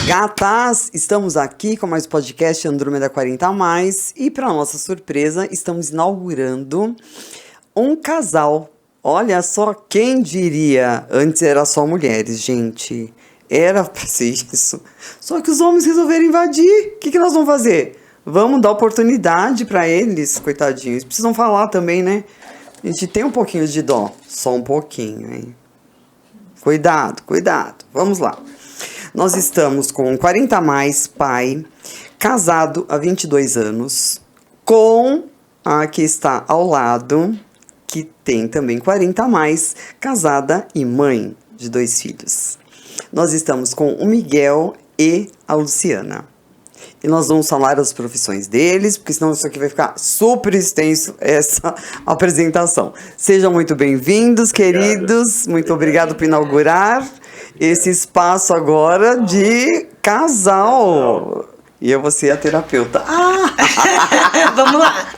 Gatas, estamos aqui com mais podcast Andrômeda 40+, e para nossa surpresa estamos inaugurando um casal. Olha só, quem diria? Antes era só mulheres, gente. Era pra ser isso. Só que os homens resolveram invadir. O que nós vamos fazer? Vamos dar oportunidade para eles, coitadinhos. Precisam falar também, né? A gente tem um pouquinho de dó. Só um pouquinho, hein? Cuidado, cuidado. Vamos lá. Nós estamos com 40+, pai, casado há 22 anos, com a que está ao lado, que tem também 40+, casada e mãe de 2 filhos. Nós estamos com o Miguel e a Luciana. E nós vamos falar as profissões deles, porque senão isso aqui vai ficar super extenso, essa apresentação. Sejam muito bem-vindos, queridos. Muito obrigado por inaugurar esse espaço agora de casal. E eu vou ser a terapeuta. Vamos lá.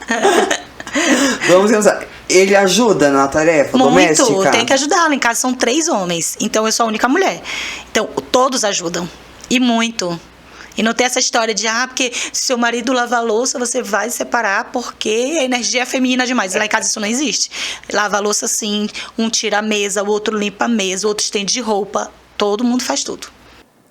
Vamos começar. Ele ajuda na tarefa doméstica? Muito, tem que ajudar. Lá em casa são 3 homens, então eu sou a única mulher. Então, todos ajudam. E muito. E não tem essa história de, porque se seu marido lava a louça, você vai separar porque a energia é feminina demais. Lá em casa isso não existe. Lava a louça sim, um tira a mesa, o outro limpa a mesa, o outro estende roupa. Todo mundo faz tudo.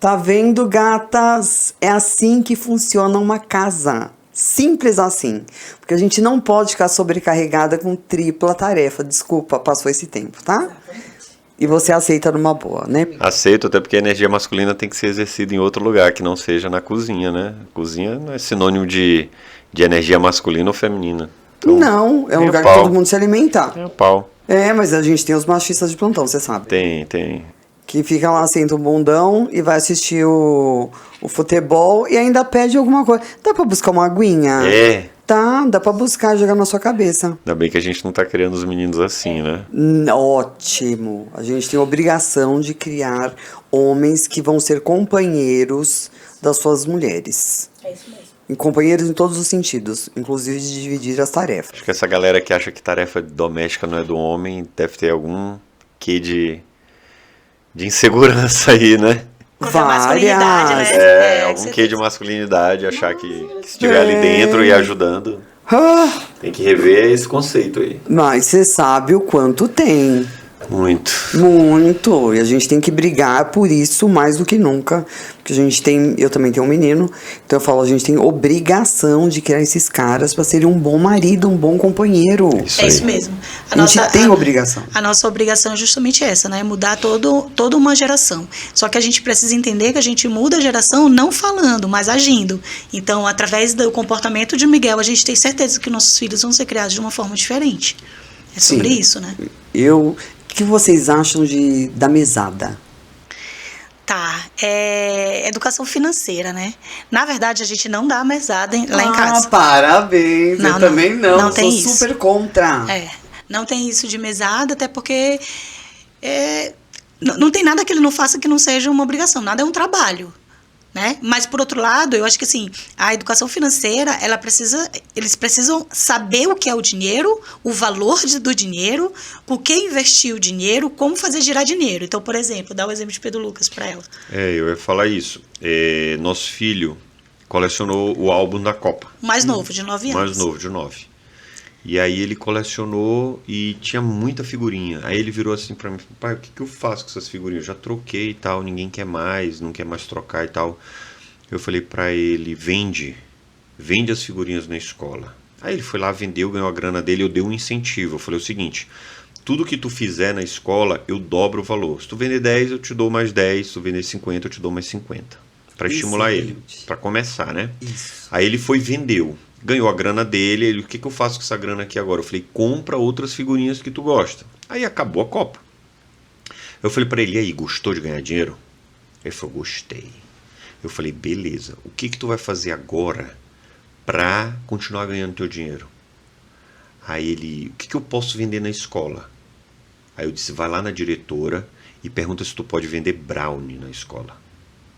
Tá vendo, gatas? É assim que funciona uma casa. Simples assim. Porque a gente não pode ficar sobrecarregada com tripla tarefa. Desculpa, passou esse tempo, tá? E você aceita numa boa, né? Aceito, até porque a energia masculina tem que ser exercida em outro lugar, que não seja na cozinha, né? Cozinha não é sinônimo de energia masculina ou feminina. Então, não, é um lugar que todo mundo se alimenta. É o pau. É, mas a gente tem os machistas de plantão, você sabe. Tem. Que fica lá, senta um bundão e vai assistir o futebol e ainda pede alguma coisa. Dá pra buscar uma aguinha? É. Tá, dá pra buscar, jogar na sua cabeça. Ainda bem que a gente não tá criando os meninos assim, né? Ótimo. A gente tem a obrigação de criar homens que vão ser companheiros das suas mulheres. É isso mesmo. E companheiros em todos os sentidos, inclusive de dividir as tarefas. Acho que essa galera que acha que tarefa doméstica não é do homem deve ter algum quê de insegurança aí, né? Masculinidade, né? Algum quê de masculinidade, achar que se estiver ali dentro e ajudando. Tem que rever esse conceito aí. Mas você sabe o quanto tem. Muito. E a gente tem que brigar por isso mais do que nunca. Porque eu também tenho um menino. Então eu falo, a gente tem obrigação de criar esses caras pra serem um bom marido, um bom companheiro. É isso mesmo. A gente tem obrigação. A nossa obrigação é justamente essa, né? Mudar toda uma geração. Só que a gente precisa entender que a gente muda a geração não falando, mas agindo. Então, através do comportamento de Miguel, a gente tem certeza que nossos filhos vão ser criados de uma forma diferente. É sobre isso, né? O que vocês acham da mesada? Tá, educação financeira, né? Na verdade, a gente não dá mesada lá em casa. Parabéns! Eu também não sou tem isso. Super contra. Não tem isso de mesada, até porque não tem nada que ele não faça que não seja uma obrigação, nada é um trabalho. Né? Mas, por outro lado, eu acho que assim, a educação financeira, eles precisam saber o que é o dinheiro, o valor do dinheiro, com que investir o dinheiro, como fazer girar dinheiro. Então, por exemplo, dá o exemplo de Pedro Lucas para ela. Eu ia falar isso. Nosso filho colecionou o álbum da Copa. Mais novo, de 9 anos. Mais novo, de 9. E aí ele colecionou e tinha muita figurinha. Aí ele virou assim pra mim, pai, o que eu faço com essas figurinhas? Eu já troquei e tal, ninguém quer mais, não quer mais trocar e tal. Eu falei pra ele, vende as figurinhas na escola. Aí ele foi lá, vendeu, ganhou a grana dele, eu dei um incentivo. Eu falei o seguinte, tudo que tu fizer na escola, eu dobro o valor. Se tu vender 10, eu te dou mais 10, se tu vender 50, eu te dou mais 50. Pra estimular ele, pra começar, né? Isso. Aí ele foi e vendeu. Ganhou a grana dele, ele, o que eu faço com essa grana aqui agora? Eu falei, compra outras figurinhas que tu gosta. Aí acabou a Copa. Eu falei pra ele, e aí, gostou de ganhar dinheiro? Ele falou, gostei. Eu falei, beleza, o que tu vai fazer agora pra continuar ganhando teu dinheiro? Aí ele, o que eu posso vender na escola? Aí eu disse, vai lá na diretora e pergunta se tu pode vender brownie na escola.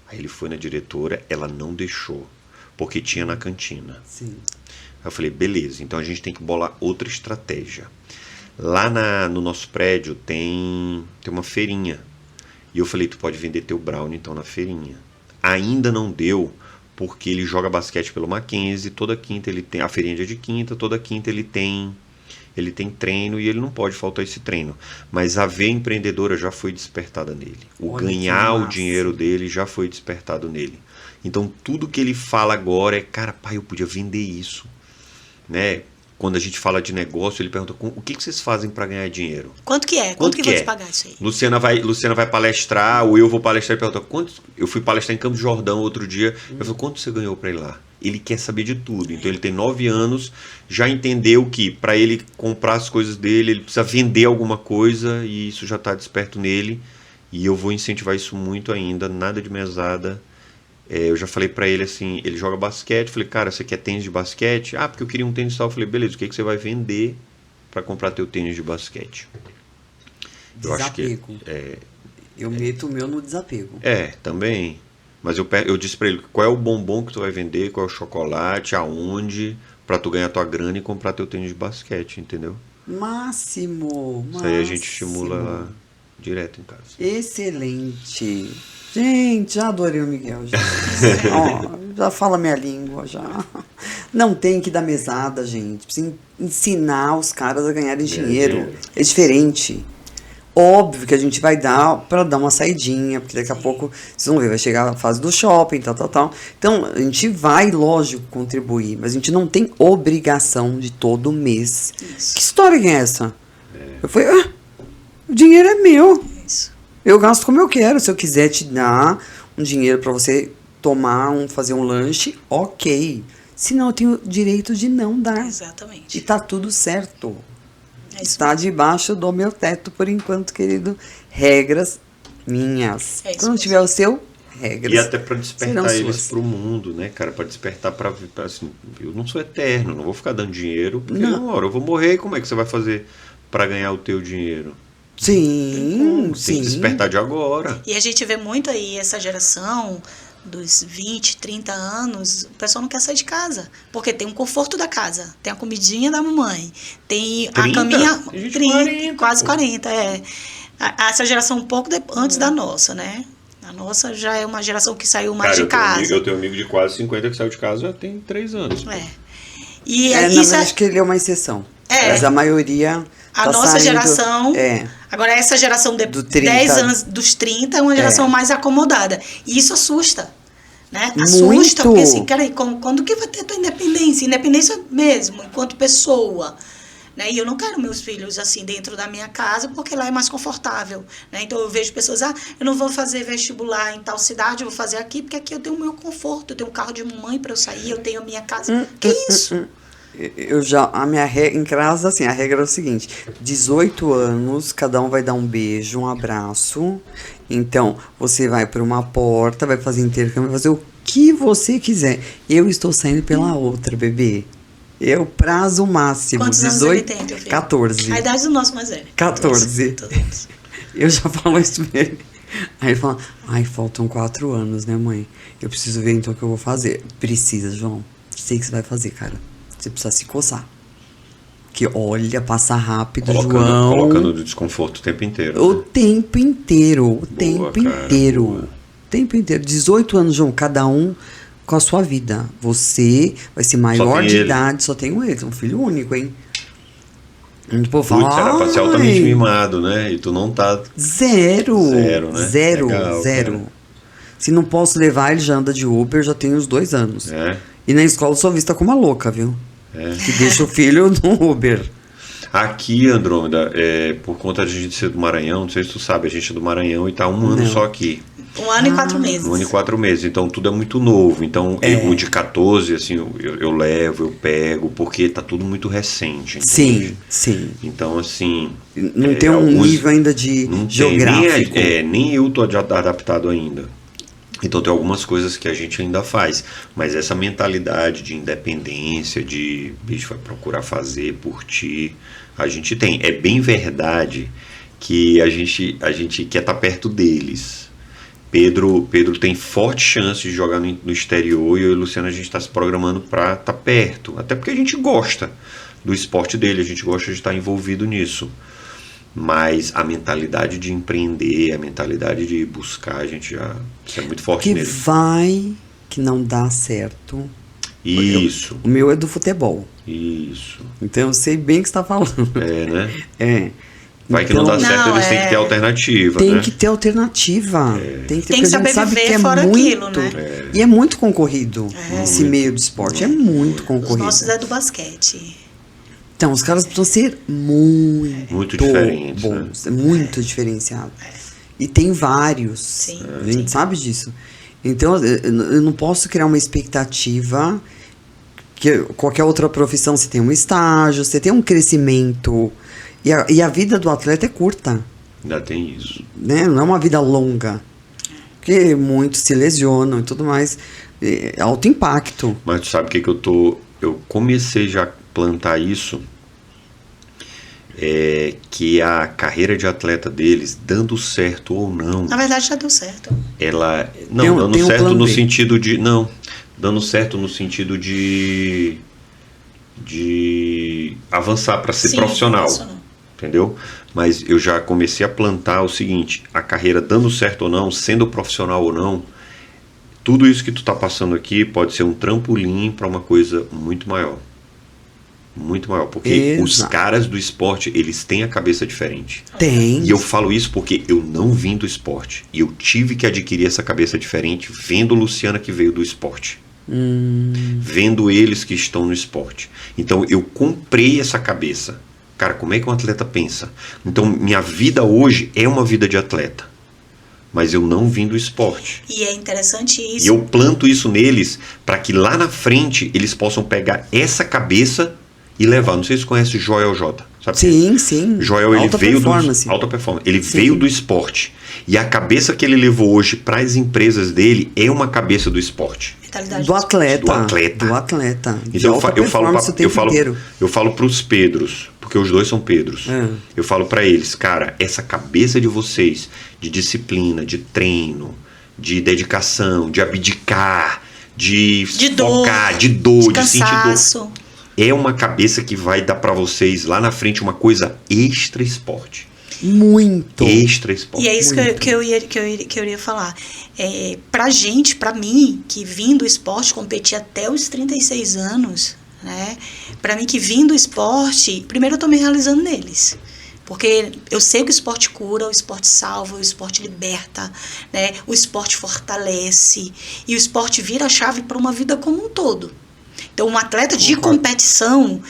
Aí ele foi na diretora, ela não deixou, porque tinha na cantina. Sim. Aí eu falei, beleza, então a gente tem que bolar outra estratégia. Lá no nosso prédio tem uma feirinha. E eu falei, tu pode vender teu brownie então na feirinha. Ainda não deu, porque ele joga basquete pelo Mackenzie, toda quinta ele tem, a feirinha é dia de quinta, toda quinta ele tem treino e ele não pode faltar esse treino. Mas a veia empreendedora já foi despertada nele. O Olha ganhar que o massa. dinheiro dele já foi despertado nele. Então tudo que ele fala agora é, cara, pai, eu podia vender isso. Né? Quando a gente fala de negócio, ele pergunta, o que vocês fazem para ganhar dinheiro? Quanto que é? Quanto que vou te pagar isso aí? Luciana vai palestrar, ou eu vou palestrar e pergunta, eu fui palestrar em Campos do Jordão outro dia, eu falei, quanto você ganhou para ir lá? Ele quer saber de tudo, então ele tem 9 anos, já entendeu que para ele comprar as coisas dele, ele precisa vender alguma coisa, e isso já está desperto nele, e eu vou incentivar isso muito ainda, nada de mesada. Eu já falei pra ele assim, ele joga basquete, falei, cara, você quer tênis de basquete? Ah, porque eu queria um tênis tal. Eu falei, beleza, o que você vai vender pra comprar teu tênis de basquete? Eu acho que Desapego. Eu meto o meu no desapego. também. Mas eu disse pra ele, qual é o bombom que tu vai vender, qual é o chocolate, aonde, pra tu ganhar tua grana e comprar teu tênis de basquete, entendeu? Máximo. Isso aí a gente estimula lá direto em casa. Excelente. Gente, já adorei o Miguel. Já, já fala minha língua, já. Não tem que dar mesada, gente. Precisa ensinar os caras a ganharem dinheiro. É diferente. Óbvio que a gente vai dar para dar uma saidinha, porque daqui a pouco, vocês vão ver, vai chegar a fase do shopping, tal. Então, a gente vai, lógico, contribuir, mas a gente não tem obrigação de todo mês. Isso. Que história que é essa? Eu falei, o dinheiro é meu. Isso. Eu gasto como eu quero. Se eu quiser te dar um dinheiro para você fazer um lanche, ok. Senão eu tenho direito de não dar. Exatamente. E tá tudo certo. É isso Está debaixo do meu teto por enquanto, querido. Regras minhas. É isso Quando mesmo. tiver o seu, regras. E até pra despertar serão eles suas. pro mundo, né, cara? Pra despertar pra assim, eu não sou eterno, não vou ficar dando dinheiro, porque Não. uma hora eu vou morrer, como é que você vai fazer pra ganhar o teu dinheiro? Sim, Tem sim. que despertar de agora. E a gente vê muito aí essa geração dos 20, 30 anos, o pessoal não quer sair de casa, porque tem um conforto da casa, tem a comidinha da mamãe, tem 30? a caminha, Tem gente 30, 40, quase pô. 40, essa geração um pouco antes da nossa, né? A nossa já é uma geração que saiu mais de casa. Eu tenho um amigo de quase 50 que saiu de casa já tem 3 anos. É. E Não, isso mas acho que ele é uma exceção. É. Mas a maioria a tá nossa saindo, geração. É. Agora, essa geração de Do 30. 10 anos, dos 30, é uma geração mais acomodada. E isso assusta. Né? Muito. Assusta, porque assim, peraí, quando que vai ter tua independência? Independência mesmo, enquanto pessoa. Né? E eu não quero meus filhos assim dentro da minha casa, porque lá é mais confortável. Né? Então eu vejo pessoas, eu não vou fazer vestibular em tal cidade, eu vou fazer aqui, porque aqui eu tenho o meu conforto, eu tenho um carro de mamãe para eu sair, eu tenho a minha casa. Que isso? Em casa, assim, a regra é o seguinte: 18 anos, cada um vai dar um beijo, um abraço. Então, você vai por uma porta, vai fazer intercâmbio, vai fazer o que você quiser. Eu estou saindo pela outra, bebê. É o prazo máximo. Quantos 18, anos ele tem, teu filho? 14. A idade do nosso mais velho. 14. Todos. Eu já falo isso pra ele. Aí ele fala, faltam 4 anos, né, mãe? Eu preciso ver então o que eu vou fazer. Precisa, João. Sei que você vai fazer, cara. Você precisa se coçar. Que olha, passa rápido, João. Colocando o desconforto o tempo inteiro. O Né? tempo inteiro. O tempo cara, inteiro. boa. O tempo inteiro. 18 anos, João, cada um com a sua vida. Você vai ser maior tem de ele. idade, só tem um filho único, hein? O povo Putz, fala, era pra ser altamente mimado, né? E tu não tá. Zero. Zero, né? Zero, Legal, zero. cara. Se não posso levar, ele já anda de Uber, já tem uns 2 anos. É. E na escola eu sou vista como uma louca, viu? Que deixa o filho no Uber. Aqui, Andrômeda, por conta de a gente ser do Maranhão, não sei se tu sabe, a gente é do Maranhão e tá um ano Não. só aqui. 1 ano e 4 meses. 1 ano e 4 meses, então tudo é muito novo. Então, o de 14, assim, eu levo, eu pego, porque tá tudo muito recente. entende? Sim. Então, assim. Não tem um alguns- nível ainda de não tem, geográfico. nem eu tô adaptado ainda. Então tem algumas coisas que a gente ainda faz, mas essa mentalidade de independência, de bicho vai procurar fazer por ti, a gente tem. É bem verdade que a gente quer estar perto deles. Pedro tem forte chance de jogar no exterior, e eu e o Luciano a gente está se programando para estar perto. Até porque a gente gosta do esporte dele, a gente gosta de estar envolvido nisso. Mas a mentalidade de empreender, a mentalidade de buscar, isso é muito forte nele. Que não dá certo. Isso. O meu é do futebol. Isso. Então eu sei bem o que você está falando. É, né? É. Vai que não dá certo, eles têm que ter alternativa, Tem né? que ter alternativa. Tem que ter, porque saber a gente sabe viver que é fora muito. aquilo, né? E é muito concorrido esse meio do esporte. É muito Os concorrido. nossos é do basquete. Então, os caras precisam ser muito diferentes, bons, muito diferenciados. E tem vários. Sim. A gente sabe disso. Então, eu não posso criar uma expectativa que qualquer outra profissão você tem um estágio, você tem um crescimento. E a vida do atleta é curta. Ainda tem isso. Né? Não é uma vida longa. Porque muitos se lesionam e tudo mais. É alto impacto. Mas tu sabe o que eu comecei já a plantar isso, que a carreira de atleta deles, dando certo ou não, Na verdade, já deu certo. ela Tem um certo plano no B. sentido de dando certo no sentido de avançar para ser Sim, profissional, profissional. entendeu? Mas eu já comecei a plantar o seguinte: a carreira dando certo ou não, sendo profissional ou não, tudo isso que tu tá passando aqui pode ser um trampolim para uma coisa muito maior. Muito maior, porque os caras do esporte, eles têm a cabeça diferente. Tem. E eu falo isso porque eu não vim do esporte. E eu tive que adquirir essa cabeça diferente vendo Luciana, que veio do esporte. Vendo eles que estão no esporte. Então eu comprei essa cabeça. Cara, como é que um atleta pensa? Então minha vida hoje é uma vida de atleta. Mas eu não vim do esporte. E é interessante isso. E eu planto isso neles para que lá na frente eles possam pegar essa cabeça e levar. Não sei se você conhece Joel J. Sabe? Sim. Joel, ele veio do performance. alta performance. Ele veio do esporte. E a cabeça que ele levou hoje para as empresas dele é uma cabeça do esporte. Mentalidade Do atleta. Do atleta. Do atleta. De Então alta eu falo performance o tempo inteiro. eu falo para os Pedros, porque os dois são Pedros. Eu falo para eles, cara, essa cabeça de vocês de disciplina, de treino, de dedicação, de abdicar, de focar, de dor, de sentir dor. É uma cabeça que vai dar para vocês lá na frente uma coisa extra esporte. Muito. Extra esporte. E é isso que eu iria falar. Pra gente, pra mim, que vim do esporte, competi até os 36 anos, né? Pra mim que vim do esporte, primeiro eu tô me realizando neles. Porque eu sei que o esporte cura, o esporte salva, o esporte liberta, né? O esporte fortalece. E o esporte vira a chave para uma vida como um todo. Então, um atleta de competição,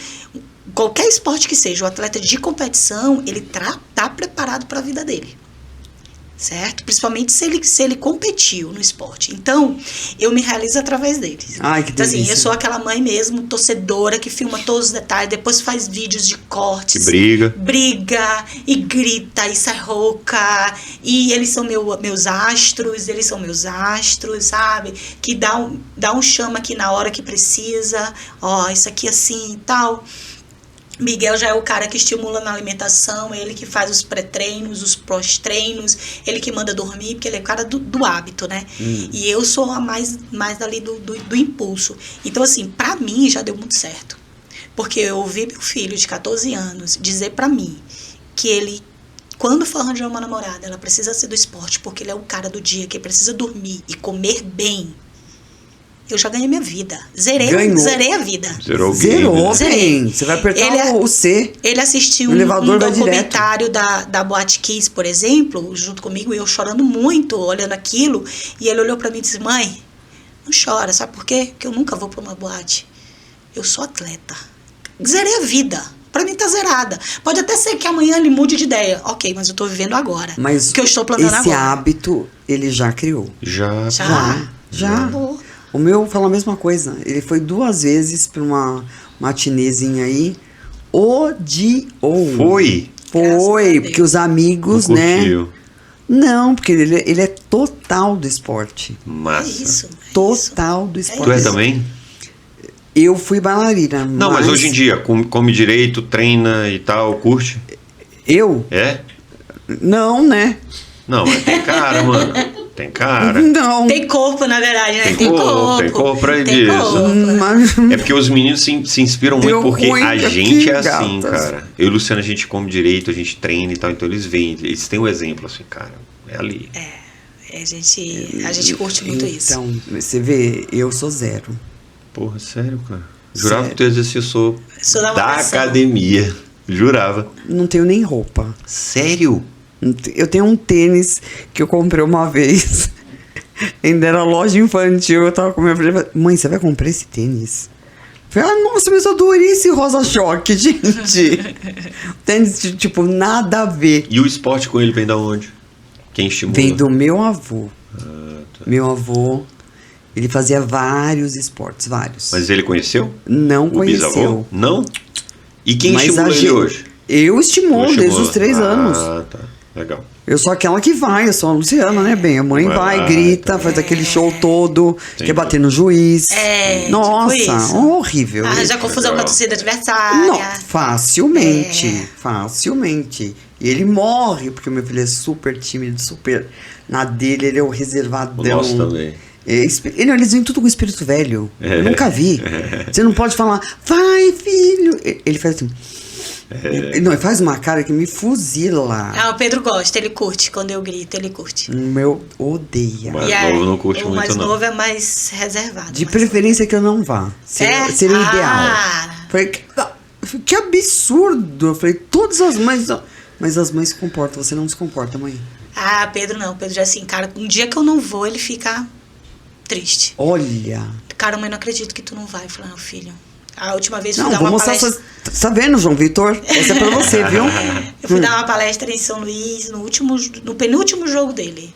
qualquer esporte que seja, o atleta de competição, ele tá preparado para a vida dele. Certo? Principalmente se ele competiu no esporte. Então, eu me realizo através deles. Ai, que então, delícia. assim, eu sou aquela mãe mesmo, torcedora, que filma todos os detalhes, depois faz vídeos de cortes. Que briga, e grita, e sai rouca. E eles são meus astros, sabe? Que dá um chama aqui na hora que precisa. Ó, isso aqui assim e tal. Miguel já é o cara que estimula na alimentação, ele que faz os pré-treinos, os pós-treinos, ele que manda dormir, porque ele é o cara do hábito, né? E eu sou a mais ali do impulso. Então, assim, pra mim já deu muito certo. Porque eu ouvi meu filho de 14 anos dizer pra mim que ele, quando for arranjar uma namorada, ela precisa ser do esporte, porque ele é o cara do dia que precisa dormir e comer bem. Eu já ganhei minha vida. Zerei a vida. Zerou bem. Você vai apertar o C. Ele assistiu um documentário da Boate Kiss, por exemplo, junto comigo, e eu chorando muito, olhando aquilo. E ele olhou pra mim e disse, mãe, não chora, sabe por quê? Porque eu nunca vou pra uma boate. Eu sou atleta. Zerei a vida. Pra mim tá zerada. Pode até ser que amanhã ele mude de ideia. Ok, mas eu tô vivendo agora. Mas o que eu estou plantando esse agora. hábito, ele já criou. Já. O meu fala a mesma coisa. Ele foi 2 vezes pra uma matinezinha aí. Odiou. Foi? Foi, porque os amigos, Não né? curtiu. Não, porque ele é total do esporte. Massa. É isso. Total do esporte. Tu é também? Eu fui bailarina. Não, mas hoje em dia, come direito, treina e tal, curte? Eu? É? Não, né? Não, mas tem cara, mano. Tem cara. Não. Tem corpo, na verdade, né? Tem corpo pra Tem disso. corpo. Mas... É porque os meninos se inspiram Deu muito porque ruim a aqui, gente é assim, gatas. cara. Eu e o Luciano, a gente come direito, a gente treina e tal, então eles veem, eles têm um exemplo assim, cara, é ali. A gente curte muito isso. Então, você vê, eu sou zero. Porra, sério, cara? Jurava Sério. que tu exercia Sou da da malhação. academia. Jurava. Não tenho nem roupa. Sério? Eu tenho um tênis que eu comprei uma vez. Ainda era loja infantil. Eu tava com minha filha. Mãe, você vai comprar esse tênis? Eu falei, nossa, mas eu adorei esse rosa choque, gente. Tênis, tipo, nada a ver. E o esporte com ele vem da onde? Quem estimula? Vem do meu avô. Tá. Meu avô, ele fazia vários esportes, vários. Mas ele conheceu? Não O conheceu. bisavô? Não? E quem Mas estimula a ele gente- hoje? Eu estimulo Tu desde estimula? os 3 anos. Ah, tá. Legal. Eu sou aquela que vai, eu sou a Luciana, né, bem? A mãe Vai vai, lá, grita, tá. faz aquele show todo, Entendi. quer bater no juiz. Nossa, tipo isso. horrível. Arranja confusão com a Legal. torcida adversária. Não, facilmente, facilmente. E ele morre, porque o meu filho é super tímido, super na dele, ele é o reservadão. O nosso também. Eles vêm tudo com espírito velho. É. Eu nunca vi. Você não pode falar, vai, filho. Ele faz assim. Não, ele faz uma cara que me fuzila. Ah, o Pedro gosta, ele curte. Quando eu grito, ele curte. O meu odeia. Mas- E aí, novo não curte o muito, mais não. novo é mais reservado. De mais- preferência que eu não vá. Seria, É? seria Ah. ideal. Falei, que absurdo. Eu falei, todas as mães. Mas as mães se comportam, você não se comporta, mãe. Ah, Pedro não. Pedro já é assim, cara, um dia que eu não vou, ele fica triste. Olha. Cara, mãe, não acredito que tu não vai. Eu falei, não, filho. A última vez fui Não, dar vou uma mostrar. palestra. Tá vendo, João Vitor? Essa é pra você, viu? Eu fui dar uma palestra em São Luís no penúltimo jogo dele.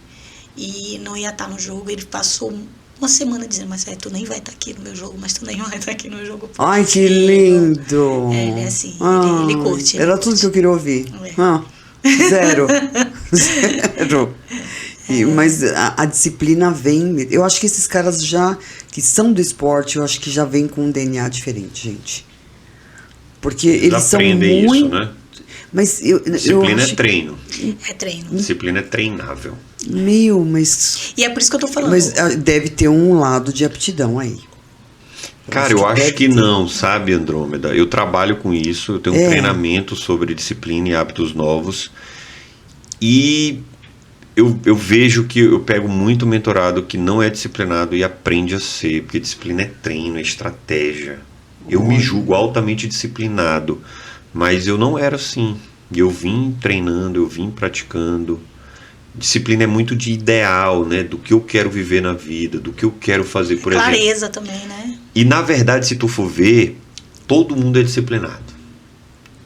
E não ia estar no jogo. Ele passou uma semana dizendo, mas tu nem vai estar aqui no meu jogo, mas tu nem vai estar aqui no jogo. Ai, que Filho. lindo. É, ele é assim, Ai, ele curte. ele Era curte. tudo que eu queria ouvir. É. Ah, zero. Zero. Mas a disciplina vem. Eu acho que esses caras já, que são do esporte, eu acho que já vêm com um DNA diferente, gente. Porque eles são aprendem muito. isso, né? Mas eu Disciplina acho... é treino. É treino. Disciplina é treinável. Meu, mas. E é por isso que eu tô falando. Mas deve ter um lado de aptidão aí. Cara, eu acho deve que ter. não, sabe, Andrômeda? Eu trabalho com isso, eu tenho um treinamento sobre disciplina e hábitos novos. E eu vejo que eu pego muito mentorado que não é disciplinado e aprende a ser, porque disciplina é treino, é estratégia. Eu me julgo altamente disciplinado, mas eu não era assim. E eu vim treinando, eu vim praticando. Disciplina é muito de ideal, né? Do que eu quero viver na vida, do que eu quero fazer, por exemplo. Clareza também, né? E na verdade, se tu for ver, todo mundo é disciplinado.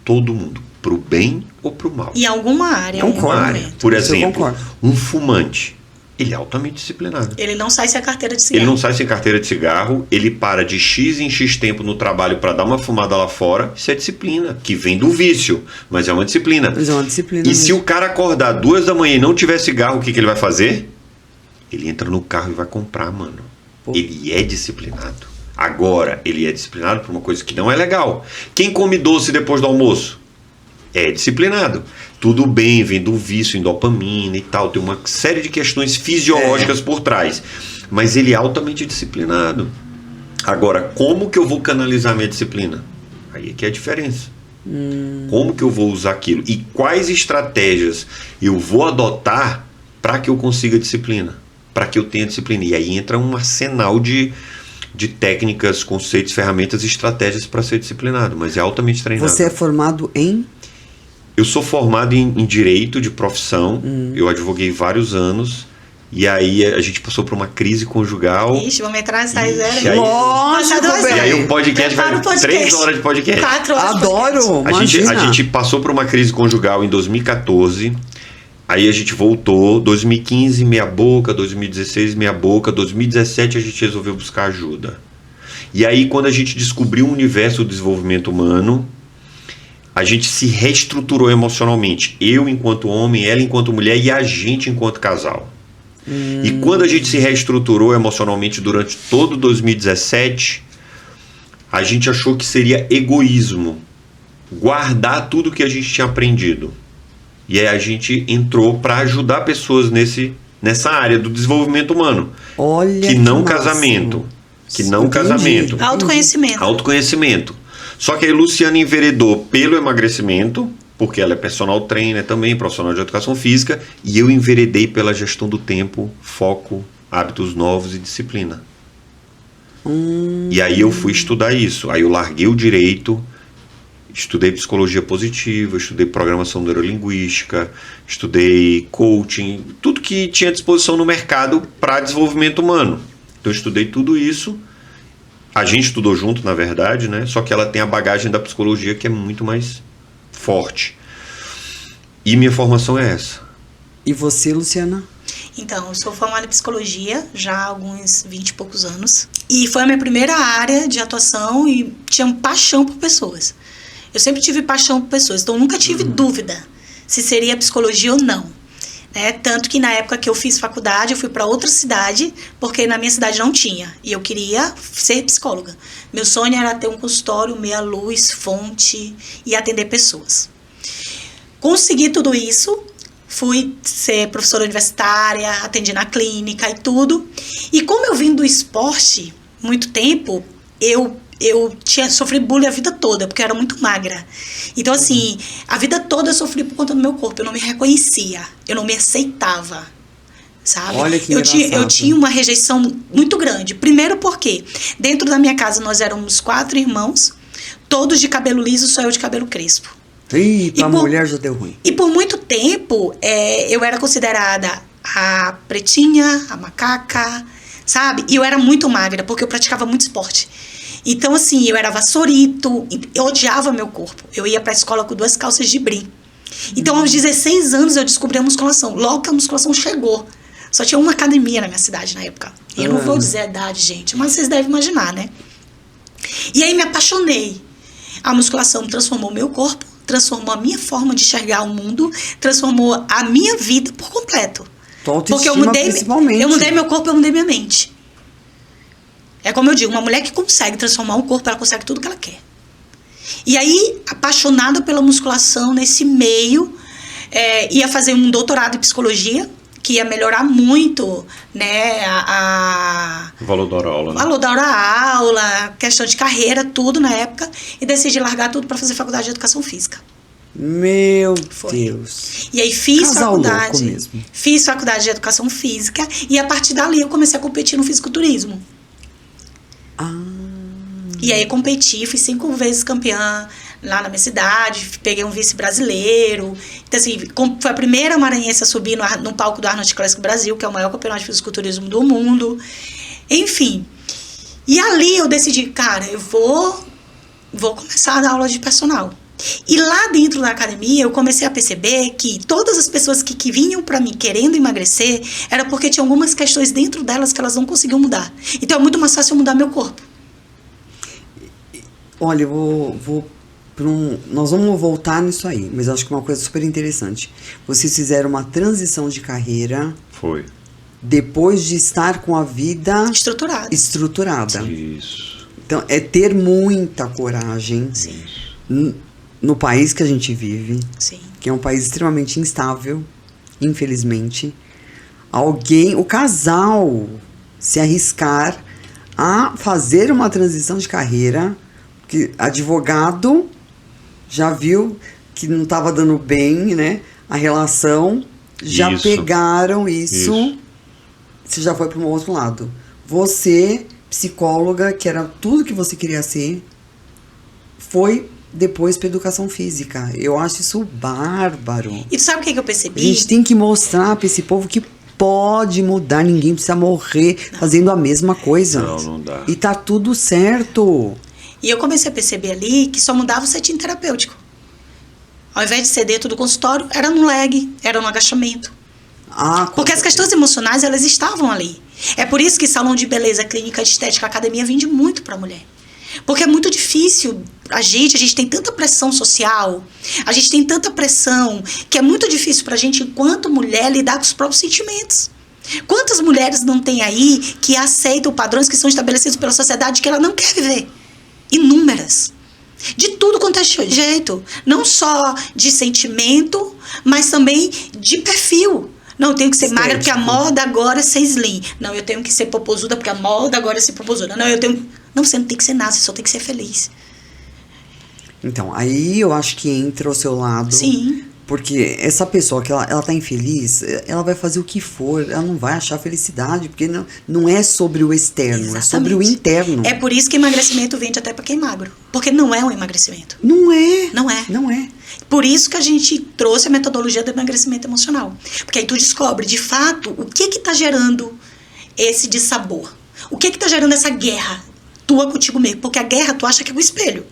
Todo mundo. Pro bem ou pro mal. Em alguma área, em algum Concordo. momento. Por Isso eu exemplo, concordo. um fumante. Ele é altamente disciplinado. Ele não sai sem a carteira de cigarro. Ele não sai sem carteira de cigarro, ele para de X em X tempo no trabalho para dar uma fumada lá fora. Isso é disciplina, que vem do vício, mas é uma disciplina. Mas é uma disciplina. E se mesmo. o cara acordar 2 da manhã e não tiver cigarro, o que ele vai fazer? Ele entra no carro e vai comprar, mano. Pô. Ele é disciplinado. Agora, ele é disciplinado por uma coisa que não é legal. Quem come doce depois do almoço? É disciplinado. Tudo bem, vem do vício em dopamina e tal. Tem uma série de questões fisiológicas por trás. Mas ele é altamente disciplinado. Agora, como que eu vou canalizar minha disciplina? Aí é que é a diferença. Como que eu vou usar aquilo? E quais estratégias eu vou adotar para que eu consiga disciplina? Para que eu tenha disciplina. E aí entra um arsenal de técnicas, conceitos, ferramentas e estratégias para ser disciplinado. Mas é altamente treinado. Você é formado em. Eu sou formado em direito de profissão, eu advoguei vários anos, e aí a gente passou por uma crise conjugal. Ixi, vamos entrar nessa Ixi, zero. aí- Lógico, Passar 2 velho. E aí horas. o podcast vai Prepara o 3 horas de podcast. 4 horas. de podcast. Adoro! A gente Imagina. passou por uma crise conjugal em 2014, aí a gente voltou, 2015 meia boca, 2016 meia boca, 2017 a gente resolveu buscar ajuda. E aí quando a gente descobriu o universo do desenvolvimento humano, a gente se reestruturou emocionalmente. Eu enquanto homem, ela enquanto mulher e a gente enquanto casal. E quando a gente se reestruturou emocionalmente durante todo 2017, a gente achou que seria egoísmo guardar tudo que a gente tinha aprendido. E aí a gente entrou para ajudar pessoas nesse nessa área do desenvolvimento humano. Olha que não massa. casamento. Que não Entendi. casamento. Autoconhecimento. Autoconhecimento. Só que aí Luciana enveredou pelo emagrecimento, porque ela é personal trainer também, profissional de educação física, e eu enveredei pela gestão do tempo, foco, hábitos novos e disciplina. E aí eu fui estudar isso. Aí eu larguei o direito, estudei psicologia positiva, estudei programação neurolinguística, estudei coaching, tudo que tinha à disposição no mercado para desenvolvimento humano. Então eu estudei tudo isso. A gente estudou junto, na verdade, né? Só que ela tem a bagagem da psicologia que é muito mais forte. E minha formação é essa. E você, Luciana? Então, eu sou formada em psicologia já há alguns 20 e poucos anos. E foi a minha primeira área de atuação e tinha paixão por pessoas. Eu sempre tive paixão por pessoas, então nunca tive dúvida se seria psicologia ou não. Né? Tanto que na época que eu fiz faculdade, eu fui para outra cidade, porque na minha cidade não tinha. E eu queria ser psicóloga. Meu sonho era ter um consultório, meia luz, fonte e atender pessoas. Consegui tudo isso. Fui ser professora universitária, atendi na clínica e tudo. E como eu vim do esporte muito tempo, eu tinha sofrido bullying a vida toda, porque eu era muito magra. Então, assim, a vida toda eu sofri por conta do meu corpo. Eu não me reconhecia, eu não me aceitava, sabe? Olha que eu engraçado. tinha uma rejeição muito grande. Primeiro porque dentro da minha casa nós éramos 4 irmãos, todos de cabelo liso, só eu de cabelo crespo. Eita, a mulher já deu ruim. E por muito tempo, eu era considerada a pretinha, a macaca, sabe? E eu era muito magra, porque eu praticava muito esporte. Então, assim, eu era vassourito, eu odiava meu corpo. Eu ia pra escola com 2 calças de brim. Então, aos 16 anos, eu descobri a musculação. Logo que a musculação chegou. Só tinha uma academia na minha cidade na época. E eu não vou dizer a idade, gente, mas vocês devem imaginar, né? E aí me apaixonei. A musculação transformou meu corpo, transformou a minha forma de enxergar o mundo, transformou a minha vida por completo. Tua Porque autoestima, principalmente. eu mudei meu corpo, eu mudei minha mente. É como eu digo, uma mulher que consegue transformar um corpo, ela consegue tudo que ela quer. E aí, apaixonada pela musculação nesse meio, ia fazer um doutorado em psicologia, que ia melhorar muito, né, O valor da aula, o né? valor da aula, questão de carreira, tudo na época, e decidi largar tudo para fazer faculdade de educação física. Meu Foi. Deus. E aí fiz Casal louco faculdade, mesmo. fiz faculdade de educação física, e a partir dali eu comecei a competir no fisiculturismo. E aí competi, fui 5 vezes campeã lá na minha cidade, peguei um vice brasileiro. Então, assim, foi a primeira maranhense a subir no palco do Arnold Classic Brasil, que é o maior campeonato de fisiculturismo do mundo. Enfim. E ali eu decidi, cara, eu vou começar a dar aula de personal. E lá dentro da academia eu comecei a perceber que todas as pessoas que vinham pra mim querendo emagrecer era porque tinha algumas questões dentro delas que elas não conseguiam mudar. Então é muito mais fácil eu mudar meu corpo. Olha, nós vamos voltar nisso aí, mas eu acho que é uma coisa super interessante. Vocês fizeram uma transição de carreira Foi. depois de estar com a vida estruturada. Isso. Então, é ter muita coragem Sim. no país que a gente vive, Sim. que é um país extremamente instável, infelizmente. O casal, se arriscar a fazer uma transição de carreira, que advogado já viu que não estava dando bem, né? A relação, já Isso. pegaram isso. Você já foi para um outro lado. Você, psicóloga, que era tudo que você queria ser, foi depois para educação física. Eu acho isso bárbaro. E tu sabe o que eu A percebi? gente tem que mostrar para esse povo que pode mudar, ninguém precisa morrer fazendo a mesma coisa. Não dá. E tá tudo certo. E eu comecei a perceber ali que só mudava o setting terapêutico. Ao invés de ser dentro do consultório, era no leg, era no agachamento. Porque as questões emocionais, elas estavam ali. É por isso que salão de beleza, clínica de estética, academia vende muito pra mulher. Porque é muito difícil, a gente tem tanta pressão social, a gente tem tanta pressão, que é muito difícil pra gente, enquanto mulher, lidar com os próprios sentimentos. Quantas mulheres não tem aí que aceitam padrões que são estabelecidos pela sociedade que ela não quer viver? Inúmeras. De tudo quanto é jeito. Não só de sentimento, mas também de perfil. Não, eu tenho que ser magra porque a estético. moda agora é ser slim. Não, eu tenho que ser popozuda porque a moda agora é ser popozuda. Não, eu tenho... Não, você não tem que ser nada, você só tem que ser feliz. Então, aí eu acho que entra o seu lado. Sim. Porque essa pessoa que ela tá infeliz, ela vai fazer o que for, ela não vai achar felicidade, porque não é sobre o externo, é sobre o Exatamente. interno. É por isso que emagrecimento vende até pra quem é magro. Porque não é um emagrecimento. Não é. Não é. Não é. Por isso que a gente trouxe a metodologia do emagrecimento emocional. Porque aí tu descobre, de fato, o que tá gerando esse dissabor. O que tá gerando essa guerra tua contigo mesmo. Porque a guerra tu acha que é com o espelho.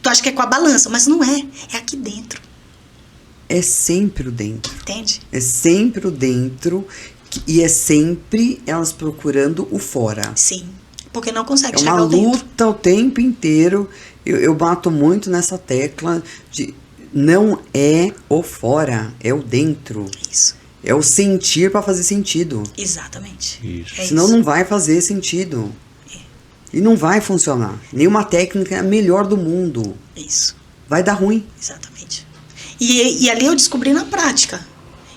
Tu acha que é com a balança, mas não é. É aqui dentro. É sempre o dentro. Entende? É sempre o dentro e é sempre elas procurando o fora. Sim. Porque não consegue É chegar uma ao dentro. luta o tempo inteiro. Eu bato muito nessa tecla de não é o fora, é o dentro. Isso. É o sentir para fazer sentido. Exatamente. Isso. É Senão isso. não vai fazer sentido. E não vai funcionar. Nenhuma técnica é a melhor do mundo. Isso. Vai dar ruim. Exatamente. E ali eu descobri na prática.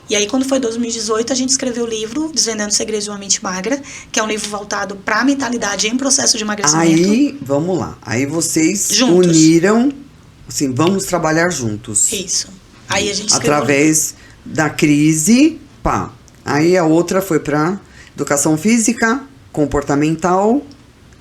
E aí, quando foi 2018, a gente escreveu o livro Desvendando os Segredos de uma Mente Magra, que é um livro voltado para a mentalidade em processo de emagrecimento. Aí, vamos lá. Aí vocês Juntos. uniram, assim, vamos trabalhar juntos. Isso. Aí a gente escreveu Através da crise, pá. Aí a outra foi para educação física, comportamental.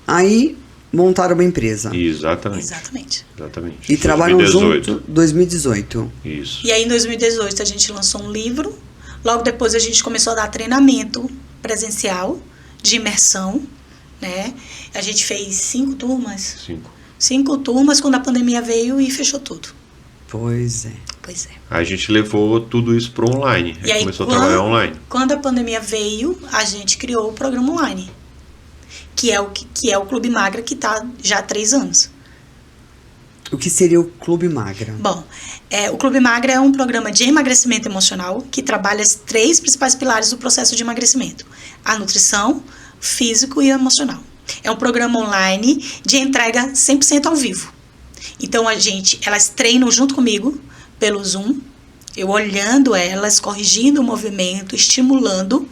Aí montaram uma empresa. Exatamente. Exatamente. Exatamente. E trabalham 2018. junto 2018. Isso. E aí, em 2018, a gente lançou um livro. Logo depois, a gente começou a dar treinamento presencial de imersão, né? A gente fez 5 turmas. 5 turmas quando a pandemia veio e fechou tudo. Pois é. Pois é. Aí a gente levou tudo isso para online. E aí, Começou a trabalhar online. Quando a pandemia veio, a gente criou o programa online. Que é o Clube Magra, que está já há 3 anos. O que seria o Clube Magra? Bom, o Clube Magra é um programa de emagrecimento emocional que trabalha os 3 principais pilares do processo de emagrecimento: a nutrição, físico e emocional. É um programa online de entrega 100% ao vivo. Então, elas treinam junto comigo pelo Zoom, eu olhando elas, corrigindo o movimento, estimulando.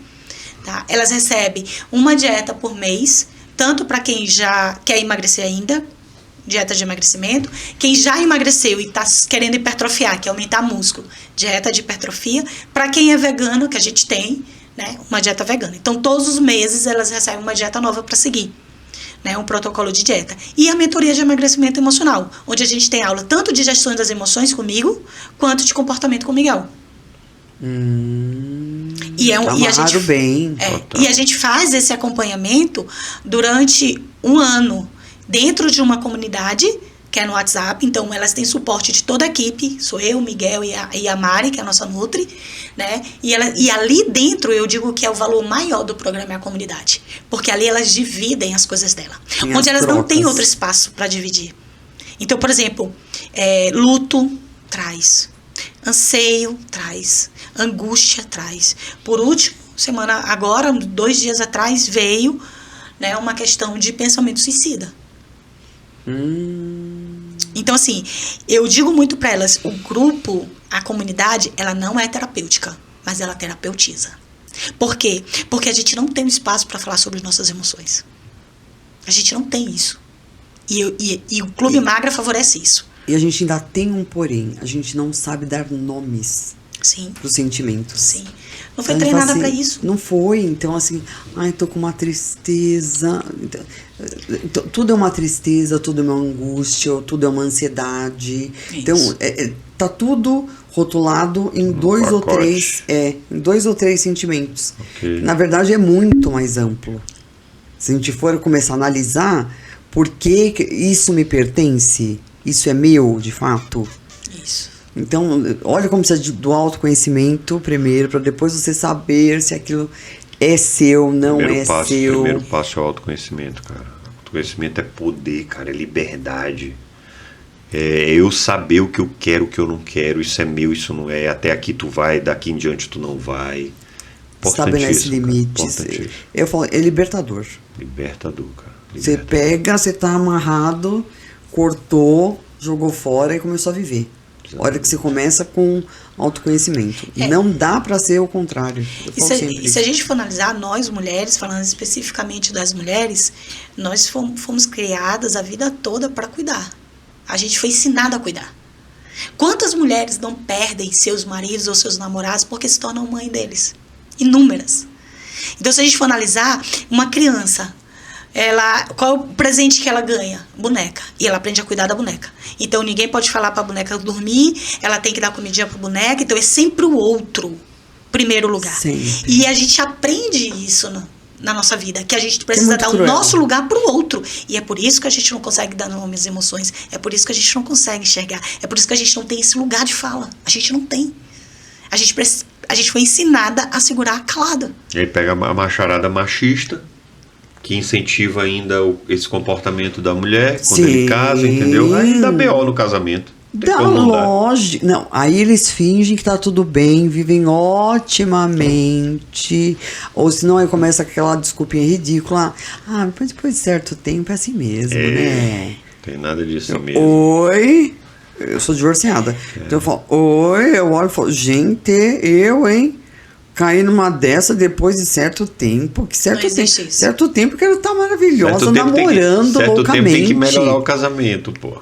Tá? Elas recebem uma dieta por mês, tanto para quem já quer emagrecer ainda, dieta de emagrecimento, quem já emagreceu e está querendo hipertrofiar, que é aumentar músculo, dieta de hipertrofia, para quem é vegano, que a gente tem, né, uma dieta vegana. Então, todos os meses elas recebem uma dieta nova para seguir, né, um protocolo de dieta. E a mentoria de emagrecimento emocional, onde a gente tem aula tanto de gestão das emoções comigo, quanto de comportamento com o Miguel. E Amarraram bem. E a gente faz esse acompanhamento durante 1 ano dentro de uma comunidade que é no WhatsApp. Então elas têm suporte de toda a equipe, sou eu, Miguel e a Mari, que é a nossa Nutri, né? E ali dentro eu digo que é o valor maior do programa é a comunidade, porque ali elas dividem as coisas dela, Tem onde as elas não têm trocas. outro espaço para dividir. Então, por exemplo, luto traz, anseio traz, angústia traz. Por último, agora, 2 dias atrás, veio, né, uma questão de pensamento suicida. Então, assim, eu digo muito para elas, o grupo, a comunidade, ela não é terapêutica, mas ela terapeutiza. Por quê? Porque a gente não tem um espaço para falar sobre nossas emoções. A gente não tem isso. E o Clube Magra favorece isso. E a gente ainda tem um porém. A gente não sabe dar nomes Sim. para os sentimentos. Sim. Não foi A gente treinada fala para assim, isso. Não foi. Então, assim, tô com uma tristeza. Então, tudo é uma tristeza, tudo é uma angústia, tudo é uma ansiedade. Isso. Então, tá tudo rotulado em dois ou pacote. três. Em 2 ou 3 sentimentos. Ok. Na verdade, é muito mais amplo. Se a gente for começar a analisar, por que isso me pertence? Isso é meu, de fato? Isso. Então, olha como precisa do autoconhecimento primeiro, para depois você saber se aquilo é seu, não é seu. Primeiro passo é o autoconhecimento, cara. Autoconhecimento é poder, cara, é liberdade. É eu saber o que eu quero, o que eu não quero, isso é meu, isso não é, até aqui tu vai, daqui em diante tu não vai. Estabelece Importantíssimo, cara, limites. importantíssimo. Eu falo, é libertador. Libertador, cara. Você Libertador. pega, você tá amarrado, cortou, jogou fora e começou a viver. Hora que você começa com autoconhecimento. Não dá pra ser o contrário. Eu falo sempre E se a gente for analisar, nós mulheres, falando especificamente das mulheres, nós fomos criadas a vida toda para cuidar. A gente foi ensinada a cuidar. Quantas mulheres não perdem seus maridos ou seus namorados porque se tornam mãe deles? Inúmeras. Então, se a gente for analisar, uma criança, qual é o presente que ela ganha? Boneca. E ela aprende a cuidar da boneca. Então, ninguém pode falar para a boneca dormir, ela tem que dar comidinha para a boneca. Então, é sempre o outro, primeiro lugar. Sempre. E a gente aprende isso na nossa vida, que a gente precisa dar cruel. o nosso lugar para o outro. E é por isso que a gente não consegue dar nome às emoções. É por isso que a gente não consegue enxergar. É por isso que a gente não tem esse lugar de fala. A gente não tem. A gente foi ensinada a segurar calada. E aí pega a macharada machista, que incentiva ainda esse comportamento da mulher quando ele casa, entendeu? Aí dá BO no casamento. Dá lógico. Não, aí eles fingem que tá tudo bem, vivem otimamente. Ou senão aí começa aquela desculpinha ridícula. Ah, mas depois de certo tempo é assim mesmo, né? Tem nada disso mesmo. Oi? Eu sou divorciada. Então eu falo, oi, eu olho e falo, gente, hein? Caí numa dessa depois de certo tempo. Que certo Não existe tempo. isso. Certo tempo que ela tá maravilhosa, Certo tempo namorando certo loucamente. tempo tem que melhorar o casamento, pô.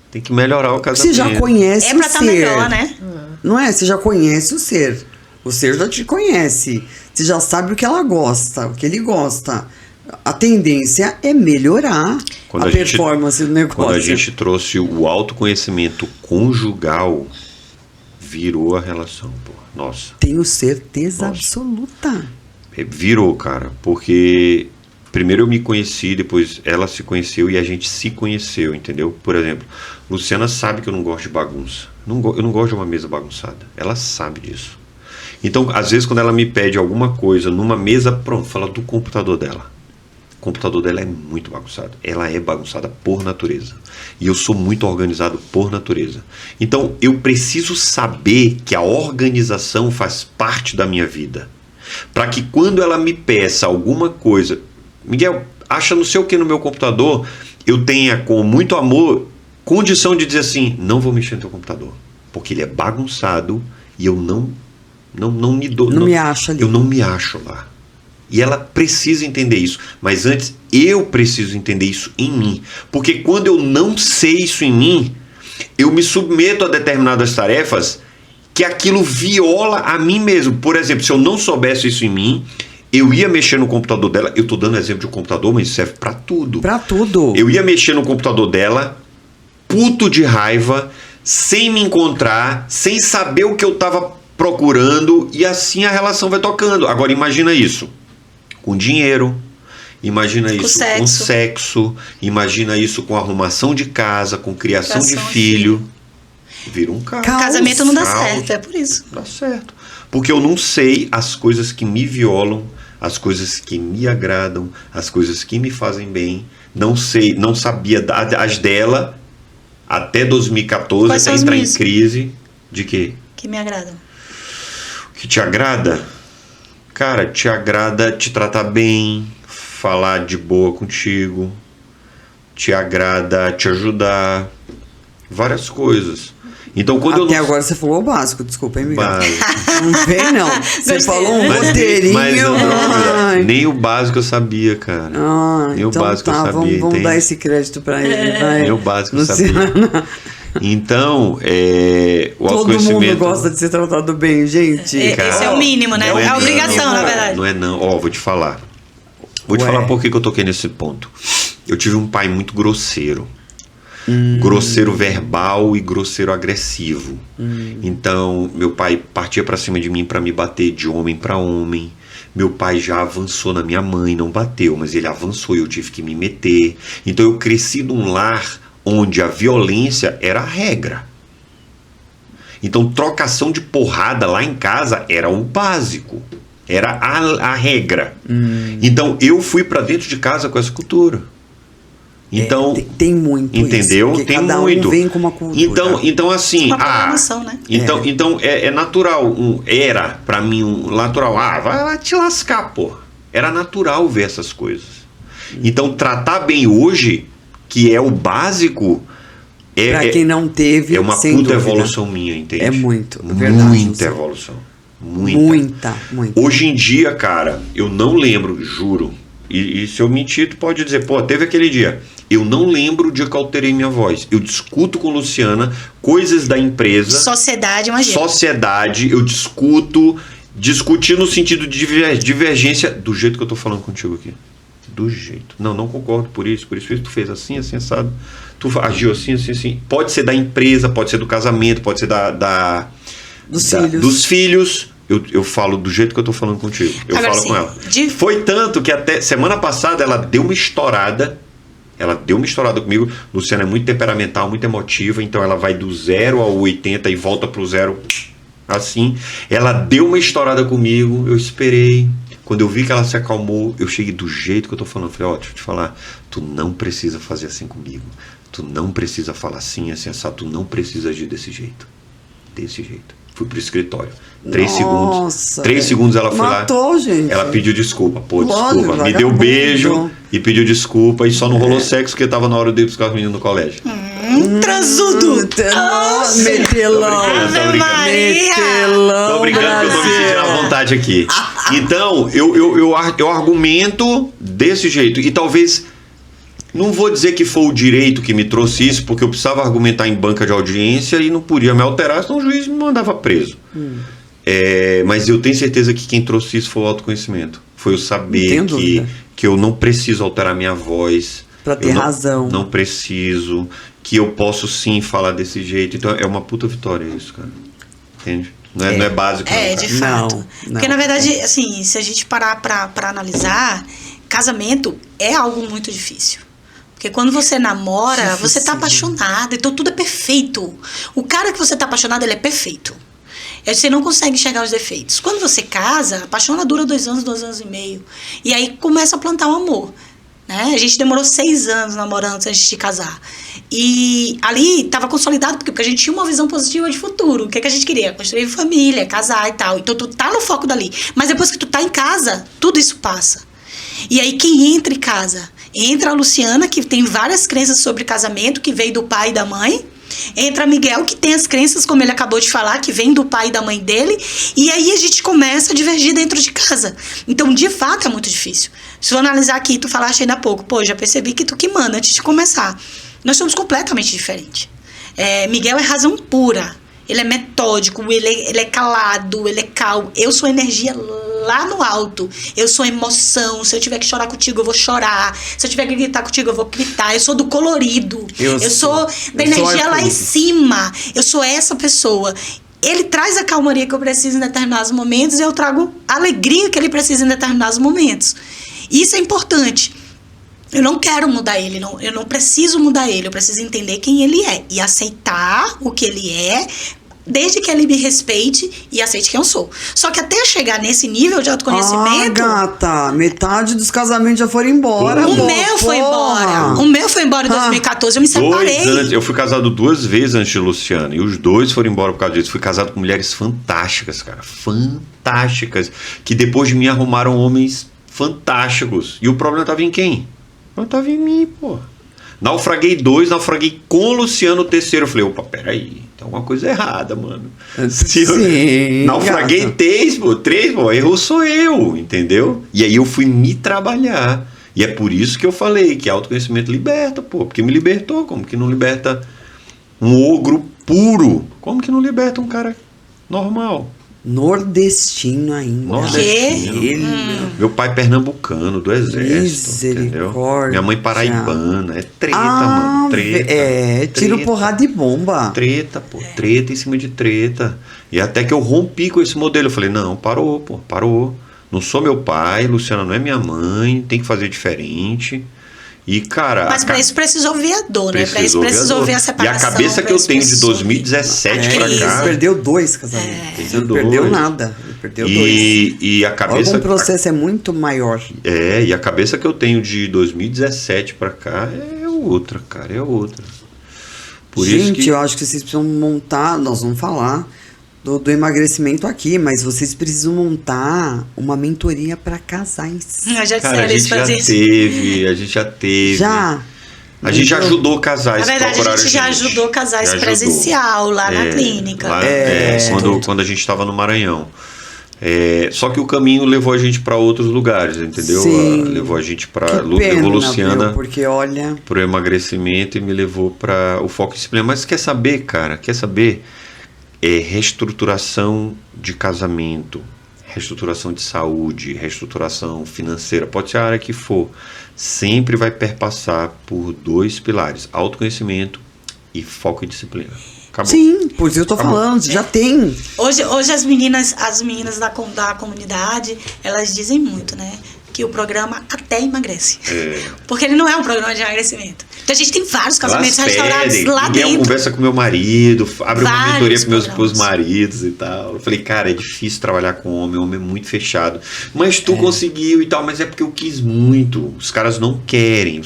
Tem que melhorar o casamento. Você já conhece É pra o estar ser. melhor, né? Não é? Você já conhece o ser. O ser já te conhece. Você já sabe o que ela gosta, o que ele gosta. A tendência é melhorar a performance do negócio. Quando a gente trouxe o autoconhecimento conjugal, virou a relação, pô. Nossa. Tenho certeza Nossa. absoluta. Virou, cara. Porque primeiro eu me conheci, depois ela se conheceu e a gente se conheceu, entendeu? Por exemplo, Luciana sabe que eu não gosto de bagunça. Eu não gosto de uma mesa bagunçada. Ela sabe disso. Então, às vezes, quando ela me pede alguma coisa numa mesa, pronto, fala do computador dela. O computador dela é muito bagunçado. Ela é bagunçada por natureza. E eu sou muito organizado por natureza. Então, eu preciso saber que a organização faz parte da minha vida. Para que quando ela me peça alguma coisa, Miguel, acha não sei o que no meu computador, eu tenha com muito amor condição de dizer assim, não vou mexer no teu computador. Porque ele é bagunçado e eu não me dou. Não me acho ali. Eu não me acho lá. E ela precisa entender isso. Mas antes, eu preciso entender isso em mim. Porque quando eu não sei isso em mim, eu me submeto a determinadas tarefas que aquilo viola a mim mesmo. Por exemplo, se eu não soubesse isso em mim, eu ia mexer no computador dela. Eu estou dando exemplo de um computador, mas isso serve para tudo. Para tudo. Eu ia mexer no computador dela, puto de raiva, sem me encontrar, sem saber o que eu estava procurando, e assim a relação vai tocando. Agora imagina isso com dinheiro, imagina isso com sexo, imagina isso com arrumação de casa, com criação de filho. Vira um caos. Casamento não dá certo, é por isso. Dá certo. Porque eu não sei as coisas que me violam, as coisas que me agradam, as coisas que me fazem bem. Não sei, não sabia as dela até 2014, Quais até são entrar em minhas? crise. De quê? Que me agradam. O que te agrada? Cara, te agrada te tratar bem, falar de boa contigo, te agrada te ajudar, várias coisas. Então, quando Até eu não... agora você falou o básico, desculpa, hein, Miguel? Básico. Não vem, não. Você Gostei. falou um Mas, roteirinho. Andrômeda, Ai. nem o básico eu sabia, cara. Nem então o básico tá, eu sabia. vamos entende? dar esse crédito pra ele. Vai. Nem o básico eu Luciana. sabia. Então, o Todo autoconhecimento... mundo gosta de ser tratado bem, gente. Esse é o mínimo, né? Não É a obrigação, na verdade. Não é não. Ó, vou te falar. Vou te falar por que eu toquei nesse ponto. Eu tive um pai muito grosseiro. Grosseiro verbal e grosseiro agressivo. Então, meu pai partia pra cima de mim pra me bater de homem pra homem. Meu pai já avançou na minha mãe, não bateu, mas ele avançou e eu tive que me meter. Então, eu cresci num lar onde a violência era a regra. Então, trocação de porrada lá em casa era o básico. Era a regra. Então, eu fui pra dentro de casa com essa cultura. Então, tem muito entendeu? isso, Tem cada muito. Um vem com uma cultura. Então assim, Uma programação, né? Então é natural, era pra mim natural. Vai te lascar, pô. Era natural ver essas coisas. Então tratar bem hoje, que é o básico, Pra quem não teve, é uma sem puta dúvida. evolução minha, entende? É muito, é verdade. Muita evolução. Muita. Muita. Hoje em dia, cara, eu não lembro, juro. E se eu mentir, tu pode dizer, pô, teve aquele dia. Eu não lembro o dia que eu alterei minha voz. Eu discuto com Luciana coisas da empresa. Sociedade, imagina. Sociedade, eu discutir no sentido de divergência do jeito que eu tô falando contigo aqui. Do jeito. Não concordo por isso. Tu fez assim, assado. Tu agiu assim. Pode ser da empresa, pode ser do casamento, pode ser dos filhos. Eu falo do jeito que eu tô falando contigo. Eu agora, falo com ela. Foi tanto que até semana passada ela deu uma estourada. Comigo. Luciana é muito temperamental, muito emotiva, então ela vai do 0 ao 80 e volta pro 0 assim. Ela deu uma estourada comigo, eu esperei. Quando eu vi que ela se acalmou, eu cheguei do jeito que eu tô falando. Falei, deixa eu te falar, tu não precisa fazer assim comigo. Tu não precisa falar assim, assado. Tu não precisa agir desse jeito. Fui pro escritório. 3 segundos ela foi Matou, lá. Gente. Ela pediu desculpa. Lógico, Desculpa. Me deu beijo e pediu desculpa. E só não rolou sexo porque tava na hora de ir buscar os meninos no colégio. Transudo. Metelão. Tô brincando que eu tô me sentindo à vontade aqui. Então, eu argumento desse jeito. E talvez... Não vou dizer que foi o direito que me trouxe isso, porque eu precisava argumentar em banca de audiência e não podia me alterar, senão o juiz me mandava preso. Mas eu tenho certeza que quem trouxe isso foi o autoconhecimento. Foi eu saber que eu não preciso alterar minha voz. Pra ter razão. Não preciso. Que eu posso sim falar desse jeito. Então é uma puta vitória isso, cara. Entende? Não é básico. De fato. Porque na verdade, assim, se a gente parar pra analisar, casamento é algo muito difícil. Porque quando você namora, você tá apaixonado, então tudo é perfeito. O cara que você tá apaixonado, ele é perfeito. Você não consegue enxergar os defeitos. Quando você casa, a paixão dura 2 anos, 2 anos e meio. E aí começa a plantar o amor. Né? A gente demorou 6 anos namorando antes de casar. E ali estava consolidado, porque a gente tinha uma visão positiva de futuro. O que a gente queria? Construir família, casar e tal. Então tu tá no foco dali. Mas depois que tu tá em casa, tudo isso passa. E aí quem entra em casa? Entra a Luciana, que tem várias crenças sobre casamento, que veio do pai e da mãe. Entra Miguel, que tem as crenças, como ele acabou de falar, que vem do pai e da mãe dele. E aí a gente começa a divergir dentro de casa. Então, de fato, é muito difícil. Se eu analisar aqui, tu falaste ainda há pouco, já percebi que tu que manda antes de começar. Nós somos completamente diferentes. Miguel é razão pura. Ele é metódico, ele é calado, ele é calmo. Eu sou energia lá no alto. Eu sou emoção. Se eu tiver que chorar contigo, eu vou chorar. Se eu tiver que gritar contigo, eu vou gritar. Eu sou do colorido. Eu sou da energia lá em cima. Eu sou essa pessoa. Ele traz a calmaria que eu preciso em determinados momentos e eu trago a alegria que ele precisa em determinados momentos. Isso é importante. Eu não quero mudar ele, eu não preciso mudar ele, eu preciso entender quem ele é e aceitar o que ele é, desde que ele me respeite e aceite quem eu sou. Só que até chegar nesse nível de autoconhecimento... gata, metade dos casamentos já foram embora. O meu foi embora em 2014, eu me separei. Eu fui casado 2 vezes antes de Luciana, e os 2 foram embora por causa disso. Fui casado com mulheres fantásticas, cara, fantásticas, que depois de mim arrumaram homens fantásticos. E o problema estava em quem? Não tava em mim, pô. Naufraguei 2, naufraguei com o Luciano o 3º. Eu falei, opa, peraí, tem alguma coisa errada, mano. Sim, naufraguei 3, erro sou eu, entendeu? E aí eu fui me trabalhar. E é por isso que eu falei que autoconhecimento liberta, pô. Porque me libertou, como que não liberta um ogro puro? Como que não liberta um cara normal? Nordestino ainda. Meu pai pernambucano, do exército, entendeu? Minha mãe paraibana. É treta, mano. Treta. Tiro, porrada e bomba. Treta, pô. Treta em cima de treta. E até que eu rompi com esse modelo. Eu falei, não, parou. Não sou meu pai, Luciana não é minha mãe, tem que fazer diferente. E, cara... Mas pra isso precisou ver a dor, né? Pra isso precisou ver a separação. E a cabeça que eu tenho de 2017 pra cá... Ele perdeu 2 casamentos. Ele não perdeu nada. Ele perdeu 2. E a cabeça... O processo é muito maior. E a cabeça que eu tenho de 2017 pra cá é outra, cara. É outra. Por isso que... eu acho que vocês precisam montar... Nós vamos falar do emagrecimento aqui, mas vocês precisam montar uma mentoria para casais. Cara, a gente já teve. A gente já ajudou casais. Na verdade, a gente já ajudou casais presencial lá na clínica. Quando a gente estava no Maranhão. Só que o caminho levou a gente para outros lugares, entendeu? Levou a gente para levou Luciana pro emagrecimento e me levou para o foco em disciplina. Mas quer saber, cara? Reestruturação de casamento, reestruturação de saúde, reestruturação financeira, pode ser a área que for, sempre vai perpassar por 2 pilares: autoconhecimento e foco e disciplina. Acabou. Sim, por isso eu tô falando, já tem. Hoje as meninas da comunidade, elas dizem muito, né? Que o programa até emagrece. Porque ele não é um programa de emagrecimento. Então a gente tem vários casamentos restaurados lá dentro. Eu conversa com meu marido, abre uma mentoria para meus maridos e tal. Eu falei, cara, é difícil trabalhar com homem é muito fechado. Mas tu conseguiu e tal, mas é porque eu quis muito. Os caras não querem.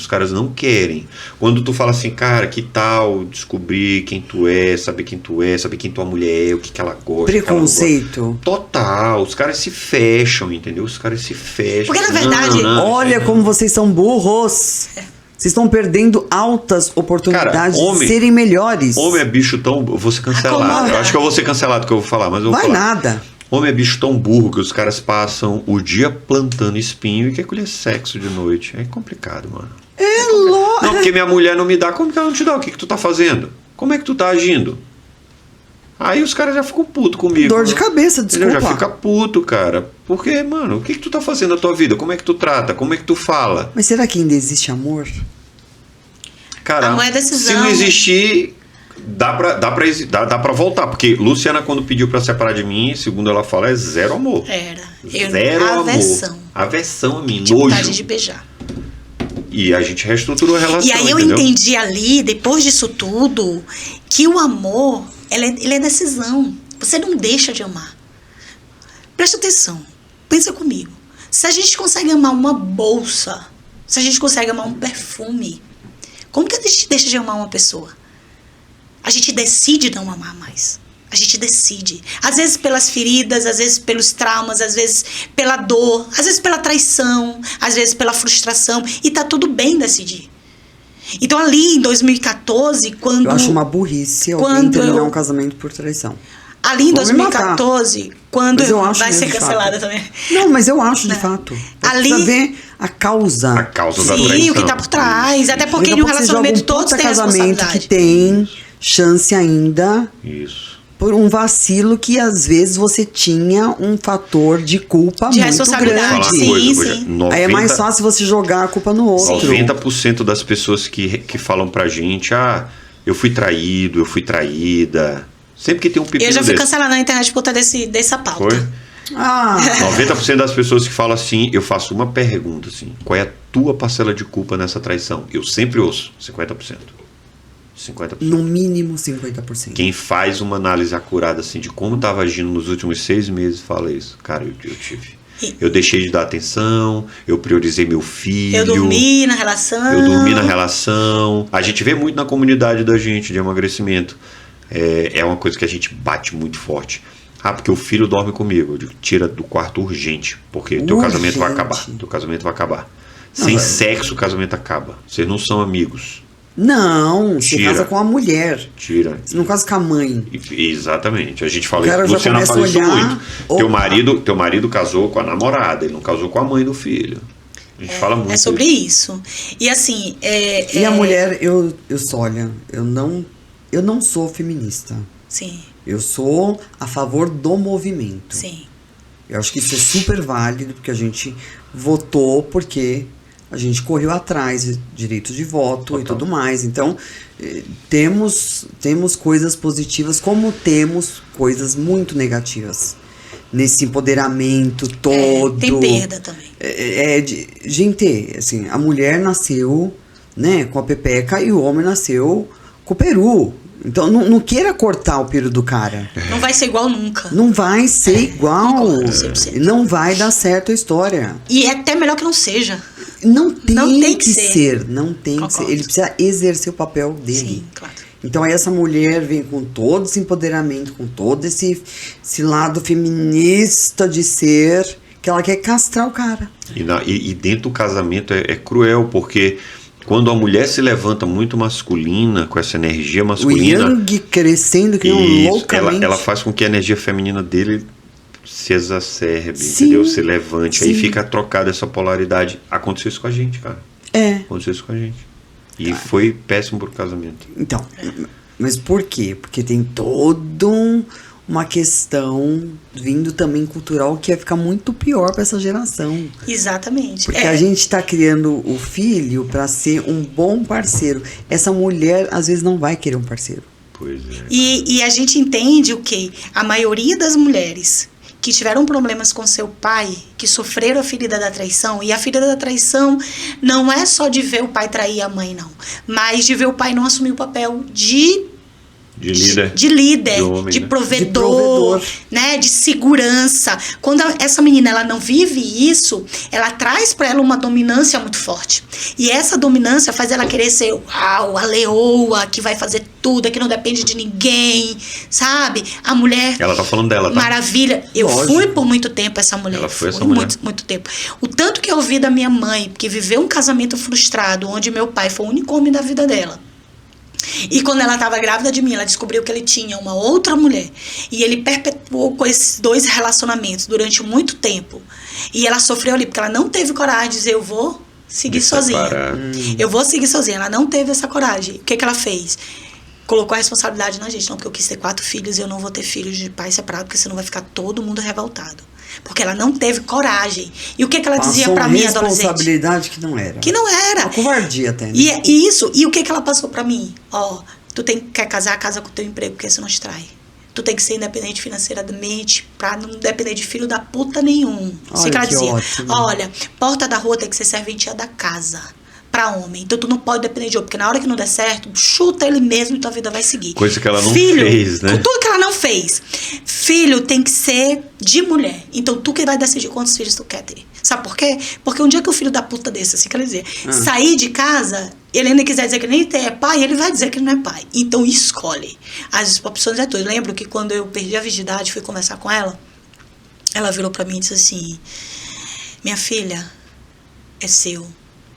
Quando tu fala assim, cara, que tal descobrir quem tu é, saber quem tua mulher é, o que ela gosta. Preconceito. Total. Os caras se fecham, entendeu? Porque na verdade, olha como vocês são burros. Vocês estão perdendo altas oportunidades de serem melhores. Homem é bicho tão... Eu vou ser cancelado. Eu acho que eu vou ser cancelado que eu vou falar, mas eu vou falar. Nada. Homem é bicho tão burro que os caras passam o dia plantando espinho e quer colher sexo de noite. É complicado, mano. Lógico. Não, porque minha mulher não me dá. Como que ela não te dá? O que tu tá fazendo? Como é que tu tá agindo? Aí os caras já ficam putos comigo. Dor de cabeça, desculpa. Já fica puto, cara. Porque, mano, o que tu tá fazendo na tua vida? Como é que tu trata? Como é que tu fala? Mas será que ainda existe amor? Cara, amor é decisão. Se não existir, dá pra voltar. Porque Luciana, quando pediu pra separar de mim, segundo ela fala, é zero amor. Zero aversão. amor. Aversão a mim, de nojo. vontade de beijar. E a gente reestruturou a relação. E aí eu entendi ali, depois disso tudo, que o amor... Ele é decisão. Você não deixa de amar. Presta atenção. Pensa comigo. Se a gente consegue amar uma bolsa, se a gente consegue amar um perfume, como que a gente deixa de amar uma pessoa? A gente decide não amar mais. A gente decide. Às vezes pelas feridas, às vezes pelos traumas, às vezes pela dor, às vezes pela traição, às vezes pela frustração. E tá tudo bem decidir. Então ali em 2014, quando... Eu acho uma burrice alguém terminar um casamento por traição. Ali em 2014, quando vai ser cancelada também. Não, mas eu acho de fato. Ali precisa ver a causa. A causa da traição. Sim, o que tá por trás. Até porque em um relacionamento todos têm responsabilidade. Que tem chance ainda. Isso. Por um vacilo que às vezes você tinha um fator de culpa de muito responsabilidade. grande. Sim. 90, aí é mais fácil você jogar a culpa no outro. 90% das pessoas que falam pra gente, eu fui traído, eu fui traída. Sempre que tem um pepino eu já fui desse. cancelada na internet por ter dessa pauta. Foi? 90% das pessoas que falam assim, eu faço uma pergunta assim, qual é a tua parcela de culpa nessa traição? Eu sempre ouço 50%. 50%. No mínimo 50%. Quem faz uma análise acurada assim de como estava agindo nos últimos 6 meses fala isso. Cara, eu tive. Eu deixei de dar atenção, eu priorizei meu filho. Eu dormi na relação. A gente vê muito na comunidade da gente de emagrecimento. É uma coisa que a gente bate muito forte. Porque o filho dorme comigo. Eu digo, tira do quarto urgente, porque teu casamento vai acabar. Sem sexo o casamento acaba. Vocês não são amigos. Não, você casa com a mulher. Tira. Você não casa com a mãe. Exatamente. A gente fala isso. Luciana fala isso muito. Teu marido casou com a namorada, ele não casou com a mãe do filho. A gente fala muito. É sobre isso. E assim. E a mulher, olha, eu não sou feminista. Sim. Eu sou a favor do movimento. Sim. Eu acho que isso é super válido, porque a gente votou porque a gente correu atrás de direito de voto e tudo mais. Então, temos coisas positivas, como temos coisas muito negativas. Nesse empoderamento todo. Tem perda também. Gente, assim, a mulher nasceu, né, com a pepeca e o homem nasceu com o peru. Então, não queira cortar o peru do cara. Não vai ser igual nunca. Não vai ser igual. Não vai dar certo a história. E é até melhor que não seja. Não tem que ser. Não tem que ser. Ele precisa exercer o papel dele. Sim, claro. Então aí essa mulher vem com todo esse empoderamento, com todo esse lado feminista de ser, que ela quer castrar o cara. E dentro do casamento é cruel, porque Quando a mulher se levanta muito masculina, com essa energia O masculina, Yang crescendo que um isso, loucamente. ela faz com que a energia feminina dele se exacerbe, Sim, entendeu? Se levante. sim. Aí fica trocada essa polaridade. Aconteceu isso com a gente, cara. Aconteceu isso com a gente. E foi péssimo pro casamento. Então, mas por quê? Porque tem uma questão vindo também cultural que ia ficar muito pior para essa geração. Exatamente. Porque a gente tá criando o filho para ser um bom parceiro. Essa mulher, às vezes, não vai querer um parceiro. Pois é. E a gente entende o quê? A maioria das mulheres que tiveram problemas com seu pai, que sofreram a ferida da traição, e a ferida da traição não é só de ver o pai trair a mãe, não, mas de ver o pai não assumir o papel de líder, de homem, de né? provedor, né, de segurança. Quando essa menina ela não vive isso, ela traz para ela uma dominância muito forte. E essa dominância faz ela querer ser uau, a leoa que vai fazer tudo, que não depende de ninguém, sabe? A mulher. Ela tá falando dela, tá? Maravilha. Eu fui por muito tempo essa mulher. Ela foi essa mulher. Muito tempo. O tanto que eu ouvi da minha mãe, que viveu um casamento frustrado, onde meu pai foi o único homem da vida dela. E quando ela estava grávida de mim, ela descobriu que ele tinha uma outra mulher. E ele perpetuou com esses dois relacionamentos durante muito tempo. E ela sofreu ali, porque ela não teve coragem de dizer, eu vou seguir sozinha. Eu vou seguir sozinha. Ela não teve essa coragem. O que ela fez? Colocou a responsabilidade na gente. Não, porque eu quis ter 4 filhos e eu não vou ter filhos de pai separado, porque senão vai ficar todo mundo revoltado. Porque ela não teve coragem. E o que ela dizia pra mim, adolescente? Responsabilidade que não era. Que não era. Uma covardia até. Né? E isso. E o que ela passou pra mim? Tu quer casar, casa com o teu emprego, porque senão te trai. Tu tem que ser independente financeiramente pra não depender de filho da puta nenhum. Isso que ela dizia. Ótimo. Olha, porta da rua tem que ser serventia da casa. Pra homem. Então tu não pode depender de outro, porque na hora que não der certo, chuta ele mesmo e tua vida vai seguir. Coisa que ela não fez, né? Tudo que ela não fez. Filho tem que ser de mulher. Então tu que vai decidir quantos filhos tu quer ter. Sabe por quê? Porque um dia que o filho da puta desse, assim, quer dizer, sair de casa, ele ainda quiser dizer que nem é pai, ele vai dizer que ele não é pai. Então escolhe. As opções é tudo. Eu lembro que quando eu perdi a virgindade, fui conversar com ela, ela virou pra mim e disse assim, minha filha, é seu.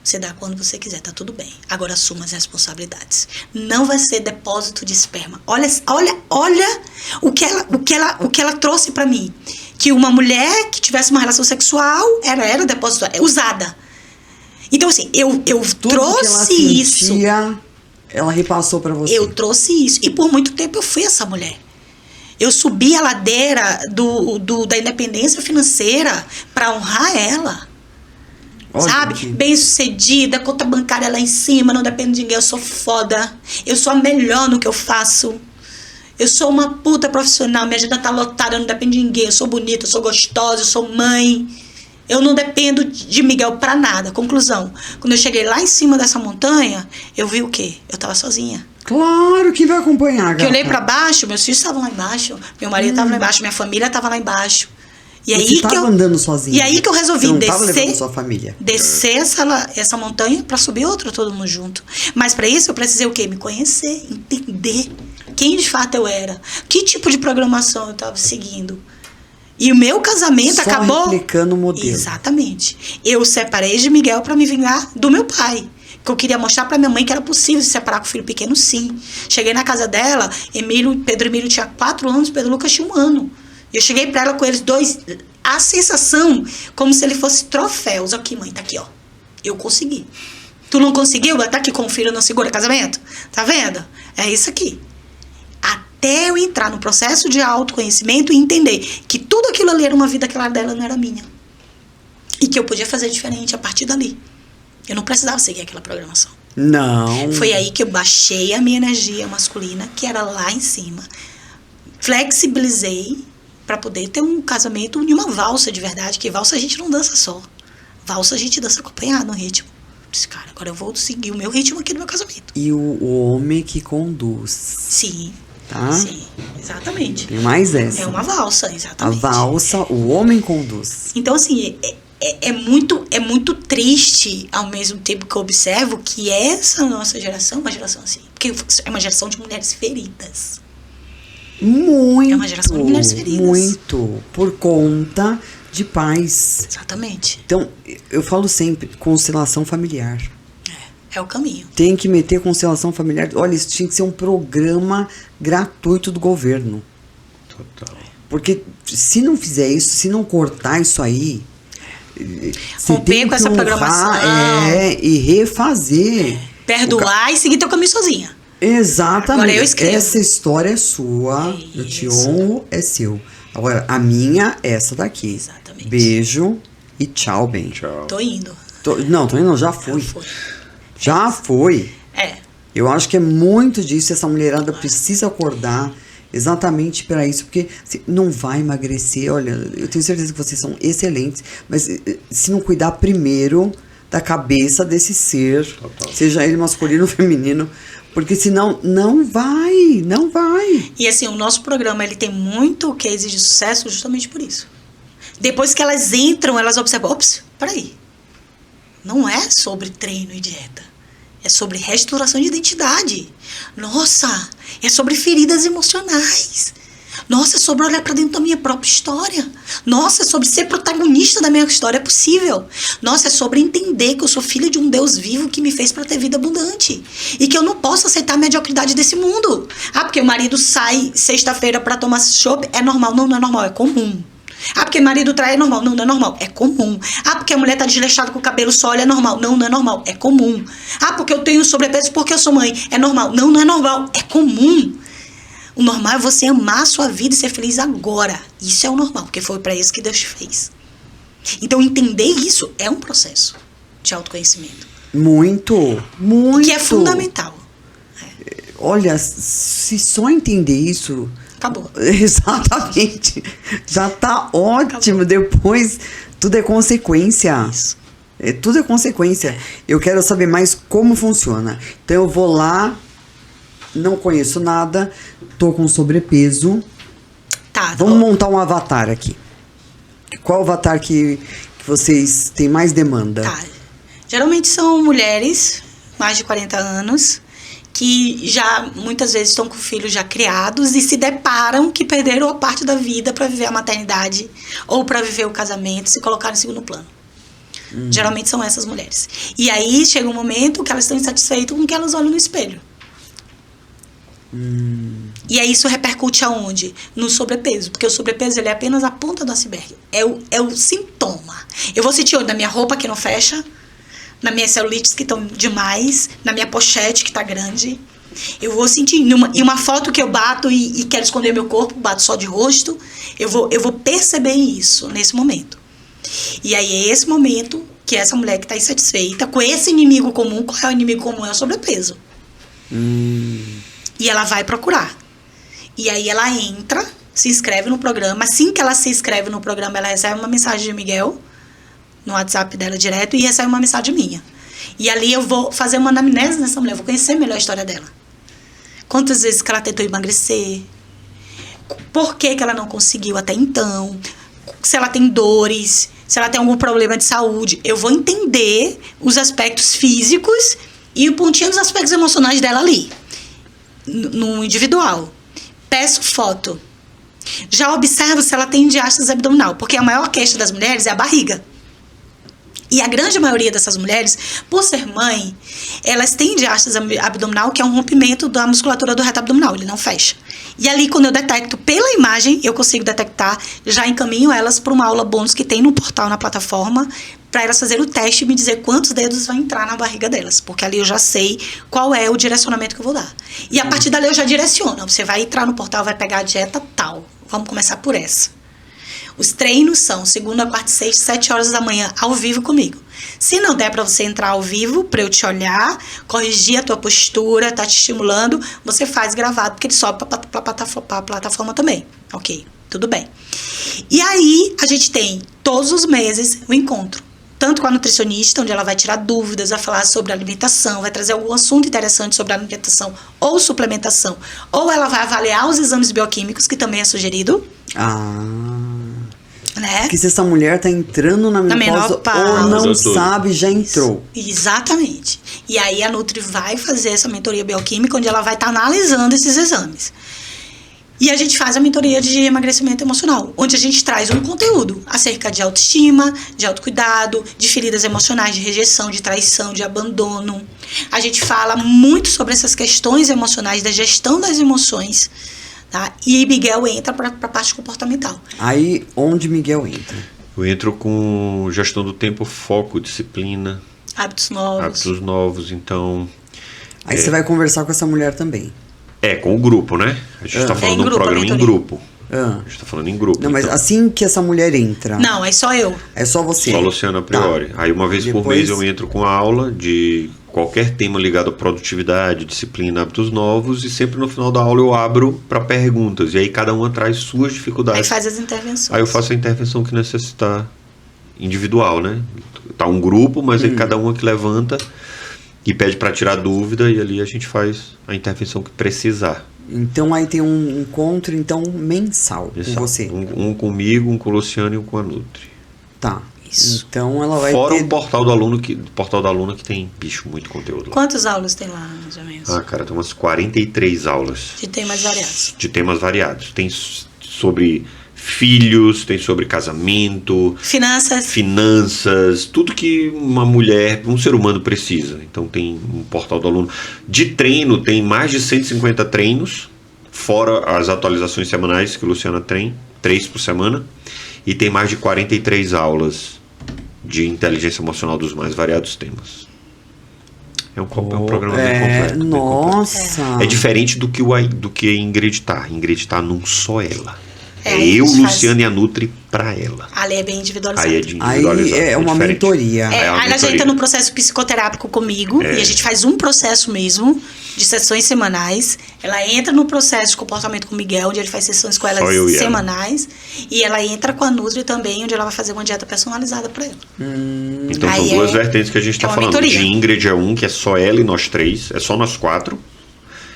Você dá quando você quiser, tá tudo bem. Agora assuma as responsabilidades. Não vai ser depósito de esperma. Olha o que ela trouxe pra mim. Que uma mulher que tivesse uma relação sexual era depósito, usada. Então, assim, eu trouxe isso. Ela repassou pra você. Eu trouxe isso. E por muito tempo eu fui essa mulher. Eu subi a ladeira da independência financeira pra honrar ela. Sabe? Bem sucedida, conta bancária lá em cima, não depende de ninguém, eu sou foda. Eu sou a melhor no que eu faço. Eu sou uma puta profissional, minha agenda tá lotada, eu não dependo de ninguém. Eu sou bonita, eu sou gostosa, eu sou mãe. Eu não dependo de Miguel pra nada. Conclusão, quando eu cheguei lá em cima dessa montanha, eu vi o quê? Eu tava sozinha. Claro, quem vai acompanhar, gata? Que eu olhei pra baixo, meus filhos estavam lá embaixo, meu marido tava lá embaixo, minha família tava lá embaixo. E você aí tava andando sozinha. E aí que eu resolvi descer sua família. Descer essa montanha pra subir outra, todo mundo junto. Mas pra isso eu precisei o quê? Me conhecer, entender quem de fato eu era, que tipo de programação eu tava seguindo. E o meu casamento acabou replicando o modelo. Exatamente. Eu separei de Miguel pra me vingar do meu pai. Que eu queria mostrar pra minha mãe que era possível se separar com o filho pequeno, sim. Cheguei na casa dela, Pedro Emílio tinha 4 anos, Pedro Lucas tinha 1 ano. Eu cheguei pra ela com eles 2, a sensação como se ele fosse troféus. Aqui, mãe, tá aqui, ó. Eu consegui. Tu não conseguiu? Tá aqui com o filho, não segura casamento? Tá vendo? É isso aqui. Até eu entrar no processo de autoconhecimento e entender que tudo aquilo ali era uma vida que era dela, não era minha. E que eu podia fazer diferente a partir dali. Eu não precisava seguir aquela programação. Não. Foi aí que eu baixei a minha energia masculina, que era lá em cima. Flexibilizei pra poder ter um casamento e uma valsa de verdade, que valsa a gente não dança só. Valsa a gente dança acompanhado no ritmo. Disse, cara, agora eu vou seguir o meu ritmo aqui do meu casamento. E o homem que conduz. Sim. Tá? Sim, exatamente. Tem mais essa. É uma valsa, exatamente. A valsa, o homem conduz. Então, assim, é muito triste, ao mesmo tempo que eu observo que essa nossa geração é uma geração assim. Porque é uma geração de mulheres feridas. Muito. É uma geração de mulheres feridas. Muito. Por conta de pais. Exatamente. Então, eu falo sempre, constelação familiar. É o caminho. Tem que meter constelação familiar. Olha, isso tinha que ser um programa gratuito do governo. Total. Porque se não fizer isso, se não cortar isso aí, você Romper tem com que essa honrar, programação. e refazer. Perdoar e seguir teu caminho sozinha. Exatamente. Agora eu escrevo. Essa história é sua, eu te honro, é seu. Agora, a minha é essa daqui. Exatamente. Beijo e tchau, bem. Tchau. Tô indo. Não, tô indo, já fui. Já foi. É. Eu acho que é muito disso. Essa mulherada precisa acordar exatamente para isso, porque não vai emagrecer. Olha, eu tenho certeza que vocês são excelentes, mas se não cuidar primeiro da cabeça desse ser, seja ele masculino ou feminino, porque senão não vai. E assim, o nosso programa, ele tem muito case de sucesso justamente por isso. Depois que elas entram, elas observam, ops, peraí. Não é sobre treino e dieta. É sobre restauração de identidade. Nossa, é sobre feridas emocionais. Nossa, é sobre olhar para dentro da minha própria história. Nossa, é sobre ser protagonista da minha história. É possível. Nossa, é sobre entender que eu sou filha de um Deus vivo que me fez para ter vida abundante. E que eu não posso aceitar a mediocridade desse mundo. Ah, porque o marido sai sexta-feira para tomar chopp. É normal. Não, não é normal. É comum. Ah, porque marido trai é normal. Não, não é normal. É comum. Ah, porque a mulher tá desleixada com o cabelo só, é normal. Não, não é normal. É comum. Ah, porque eu tenho sobrepeso porque eu sou mãe. É normal. Não, não é normal. É comum. O normal é você amar a sua vida e ser feliz agora. Isso é o normal, porque foi para isso que Deus te fez. Então, entender isso é um processo de autoconhecimento. Muito. Que é fundamental. Olha, se só entender isso... Acabou. Exatamente. Já tá ótimo. Acabou. Depois, tudo é consequência. Isso. Tudo é consequência. Eu quero saber mais como funciona. Então, eu vou lá... Não conheço nada, tô com sobrepeso. Tá. Vamos montar um avatar aqui. Qual avatar que vocês têm mais demanda? Tá. Geralmente são mulheres, mais de 40 anos, que já muitas vezes estão com filhos já criados e se deparam que perderam a parte da vida para viver a maternidade ou para viver o casamento, se colocaram em segundo plano. Geralmente são essas mulheres. E aí chega um momento que elas estão insatisfeitas com o que elas olham no espelho. E aí isso repercute aonde? No sobrepeso. Porque o sobrepeso ele é apenas a ponta do iceberg. É o sintoma. Eu vou sentir na minha roupa que não fecha, na minha celulites que estão demais, na minha pochete que tá grande. Eu vou sentir em uma foto que eu bato e quero esconder meu corpo, bato só de rosto. Eu vou perceber isso nesse momento. E aí é esse momento que essa mulher que está insatisfeita com esse inimigo comum. Qual é o inimigo comum? É o sobrepeso. E ela vai procurar. E aí ela entra, se inscreve no programa. Assim que ela se inscreve no programa, ela recebe uma mensagem de Miguel no WhatsApp dela direto e recebe uma mensagem minha. E ali eu vou fazer uma anamnese nessa mulher, vou conhecer melhor a história dela. Quantas vezes que ela tentou emagrecer? Por que ela não conseguiu até então? Se ela tem dores, se ela tem algum problema de saúde. Eu vou entender os aspectos físicos e o pontinho dos aspectos emocionais dela ali. No individual. Peço foto. Já observo se ela tem diástase abdominal, porque a maior queixa das mulheres é a barriga. E a grande maioria dessas mulheres, por ser mãe, elas têm diástase abdominal, que é um rompimento da musculatura do reto abdominal, ele não fecha. E ali, quando eu detecto pela imagem, eu consigo detectar, já encaminho elas para uma aula bônus que tem no portal, na plataforma, para elas fazerem o teste e me dizer quantos dedos vai entrar na barriga delas, porque ali eu já sei qual é o direcionamento que eu vou dar. E a partir dali eu já direciono, você vai entrar no portal, vai pegar a dieta tal, vamos começar por essa. Os treinos são segunda, quarta e sexta, 7 horas da manhã, ao vivo comigo. Se não der para você entrar ao vivo, para eu te olhar, corrigir a tua postura, tá te estimulando, você faz gravado, porque ele sobe para a plataforma também. Ok, tudo bem. E aí, a gente tem, todos os meses, o encontro. Tanto com a nutricionista, onde ela vai tirar dúvidas, vai falar sobre alimentação, vai trazer algum assunto interessante sobre alimentação ou suplementação. Ou ela vai avaliar os exames bioquímicos, que também é sugerido. Né? Que se essa mulher tá entrando na menopausa ou não sabe, já entrou. Exatamente. E aí a Nutri vai fazer essa mentoria bioquímica, onde ela vai estar analisando esses exames. E a gente faz a mentoria de emagrecimento emocional, onde a gente traz um conteúdo acerca de autoestima, de autocuidado, de feridas emocionais, de rejeição, de traição, de abandono. A gente fala muito sobre essas questões emocionais, da gestão das emoções, tá? E Miguel entra para a parte comportamental. Aí, onde Miguel entra? Eu entro com gestão do tempo, foco, disciplina, Hábitos novos. Então... Aí você vai conversar com essa mulher também. com o grupo, né? A gente está falando de um programa em grupo. A gente está falando em grupo. Não, mas assim que essa mulher entra... Não, é só eu. É só você. Só Luciana a priori. Aí uma vez por mês eu entro com a aula de qualquer tema ligado à produtividade, disciplina, hábitos novos, e sempre no final da aula eu abro para perguntas. E aí cada uma traz suas dificuldades. Aí faz as intervenções. Aí eu faço a intervenção que necessitar individual, né? Tá um grupo, mas aí cada uma que levanta e pede para tirar dúvida, e ali a gente faz a intervenção que precisar. Então aí tem um encontro mensal com você. Um comigo, um com o Luciano e um com a Nutri. Tá. Isso. Então ela vai Fora ter... o portal da aluna que tem, muito conteúdo lá. Quantas aulas tem lá, mais ou menos? Cara, tem umas 43 aulas. De temas variados. De temas variados. Tem sobre filhos, tem sobre casamento, finanças, tudo que uma mulher, um ser humano precisa. Então tem um portal do aluno. De treino, tem mais de 150 treinos, fora as atualizações semanais que o Luciana tem, 3 por semana, e tem mais de 43 aulas de inteligência emocional dos mais variados temas. É um programa bem completo. Nossa! É diferente do que Ingrid tá. Ingrid tá num só ela. Eu, Luciano e a Nutri pra ela. Ali é bem individualizado. Aí é uma mentoria. Aí ela já entra no processo psicoterápico comigo, e a gente faz um processo mesmo, de sessões semanais. Ela entra no processo de comportamento com o Miguel, onde ele faz sessões com ela semanais. E ela entra com a Nutri também, onde ela vai fazer uma dieta personalizada pra ela. Então são duas vertentes que a gente tá falando. mentoria. De Ingrid é um, que é só ela e nós três, é só nós 4.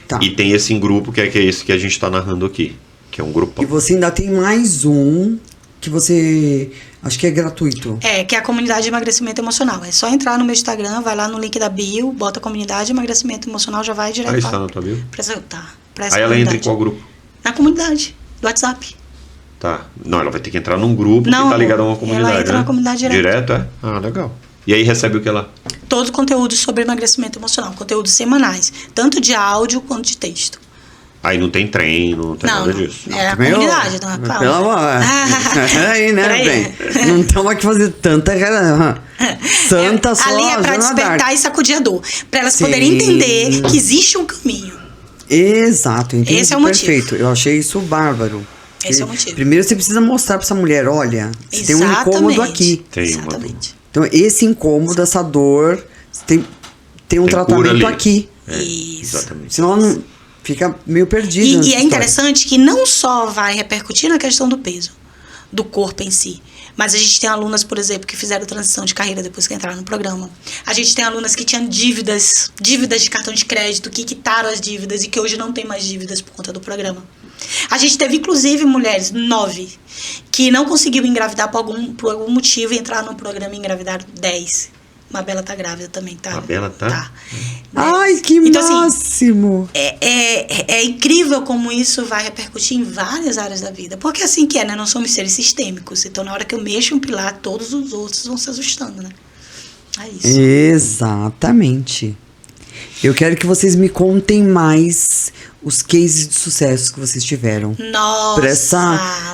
Tá. E tem esse em grupo, que é esse que a gente tá narrando aqui. Que é um grupão. E você ainda tem mais um que você... Acho que é gratuito. Que é a comunidade de emagrecimento emocional. É só entrar no meu Instagram, vai lá no link da bio, bota comunidade de emagrecimento emocional, já vai direto. Aí está na tua bio? Aí ela entra em qual grupo? Na comunidade, do WhatsApp. Tá. Não, ela vai ter que entrar num grupo que tá ligado a uma comunidade, ela entra na comunidade direto. Direto, é? Legal. E aí recebe o que lá? Todo o conteúdo sobre emagrecimento emocional, conteúdos semanais, tanto de áudio quanto de texto. Aí não tem treino, não tem nada disso. É a comunidade, não é? Pelo amor. Aí, né, bem? Não estamos aqui fazendo tanta santa só. Ali é pra despertar e sacudir a dor. Pra elas poderem entender que existe um caminho. Exato, entendi. Esse é o motivo. Perfeito. Eu achei isso bárbaro. Esse é o motivo. Primeiro você precisa mostrar pra essa mulher, olha, você tem um incômodo aqui. Exatamente. Então esse incômodo, essa dor, tem um tratamento aqui. Isso. Exatamente. Senão ela não fica meio perdida. E é interessante que não só vai repercutir na questão do peso, do corpo em si, mas a gente tem alunas, por exemplo, que fizeram transição de carreira depois que entraram no programa. A gente tem alunas que tinham dívidas de cartão de crédito, que quitaram as dívidas e que hoje não tem mais dívidas por conta do programa. A gente teve, inclusive, mulheres, 9, que não conseguiu engravidar por algum motivo e entraram no programa e engravidaram 10. Mabela tá grávida também, tá? Mabela tá? Tá. Ai, que então, máximo! Assim, é incrível como isso vai repercutir em várias áreas da vida. Porque assim que é, né? Nós somos seres sistêmicos. Então, na hora que eu mexo um pilar, todos os outros vão se ajustando, né? É isso. Exatamente. Eu quero que vocês me contem mais os cases de sucesso que vocês tiveram. Nossa!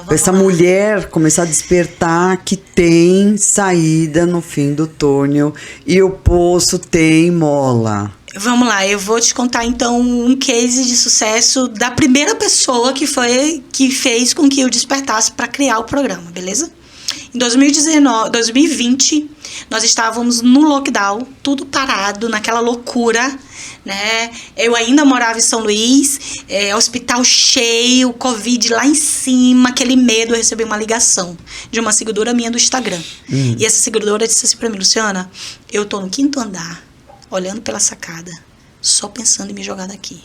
Pra essa mulher começar a despertar que tem saída no fim do túnel e o poço tem mola. Vamos lá, eu vou te contar então um case de sucesso da primeira pessoa que fez com que eu despertasse para criar o programa, beleza? Em 2020, nós estávamos no lockdown, tudo parado, naquela loucura, né? Eu ainda morava em São Luís, hospital cheio, Covid lá em cima, aquele medo. Eu recebi uma ligação de uma seguidora minha do Instagram. E essa seguidora disse assim pra mim: Luciana, eu tô no 5º andar, olhando pela sacada, só pensando em me jogar daqui.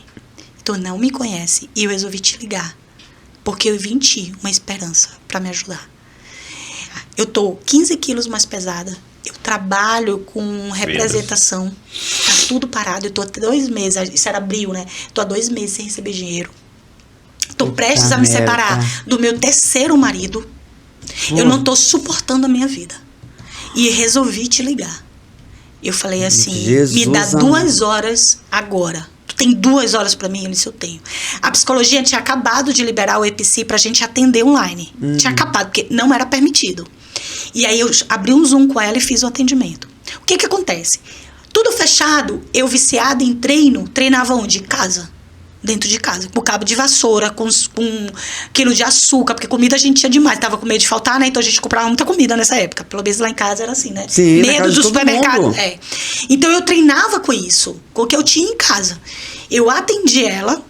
Tu não me conhece e eu resolvi te ligar, porque eu vi em ti uma esperança pra me ajudar. Eu tô 15 quilos mais pesada. Eu trabalho com representação. Tá tudo parado. Eu tô há 2 meses. Isso era abril, né? Tô há 2 meses sem receber dinheiro. tô prestes a me separar do meu terceiro marido. Eu não tô suportando a minha vida. E resolvi te ligar. Eu falei assim, me dá 2 horas agora. Tu tem 2 horas pra mim? Ele disse, eu tenho. A psicologia tinha acabado de liberar o EPC pra gente atender online. Tinha acabado, porque não era permitido. E aí eu abri um Zoom com ela e fiz o atendimento. O que acontece? Tudo fechado, eu viciada em treino, treinava onde? Em casa. Dentro de casa, com cabo de vassoura, com 1 quilo de açúcar, porque comida a gente tinha demais, tava com medo de faltar, né? Então a gente comprava muita comida nessa época. Pelo menos lá em casa era assim, né? Sim, medo do supermercado. É. Então eu treinava com isso, com o que eu tinha em casa. Eu atendi ela,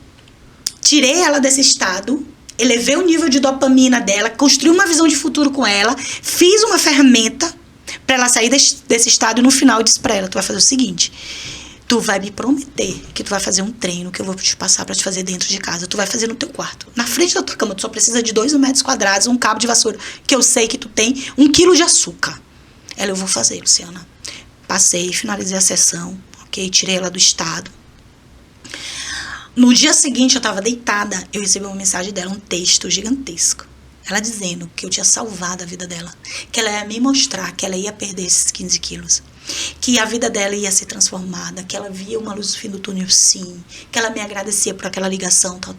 tirei ela desse estado, elevei o nível de dopamina dela, construí uma visão de futuro com ela, fiz uma ferramenta pra ela sair desse estado e no final eu disse pra ela, tu vai fazer o seguinte... Tu vai me prometer que tu vai fazer um treino que eu vou te passar pra te fazer dentro de casa. Tu vai fazer no teu quarto. Na frente da tua cama, tu só precisa de 2 metros quadrados, um cabo de vassoura, que eu sei que tu tem, 1 quilo de açúcar. Ela, eu vou fazer, Luciana. Passei, finalizei a sessão, ok? Tirei ela do estado. No dia seguinte, eu tava deitada, eu recebi uma mensagem dela, um texto gigantesco. Ela dizendo que eu tinha salvado a vida dela. Que ela ia me mostrar que ela ia perder esses 15 quilos. Que a vida dela ia ser transformada. Que ela via uma luz no fim do túnel, sim. Que ela me agradecia por aquela ligação, tal.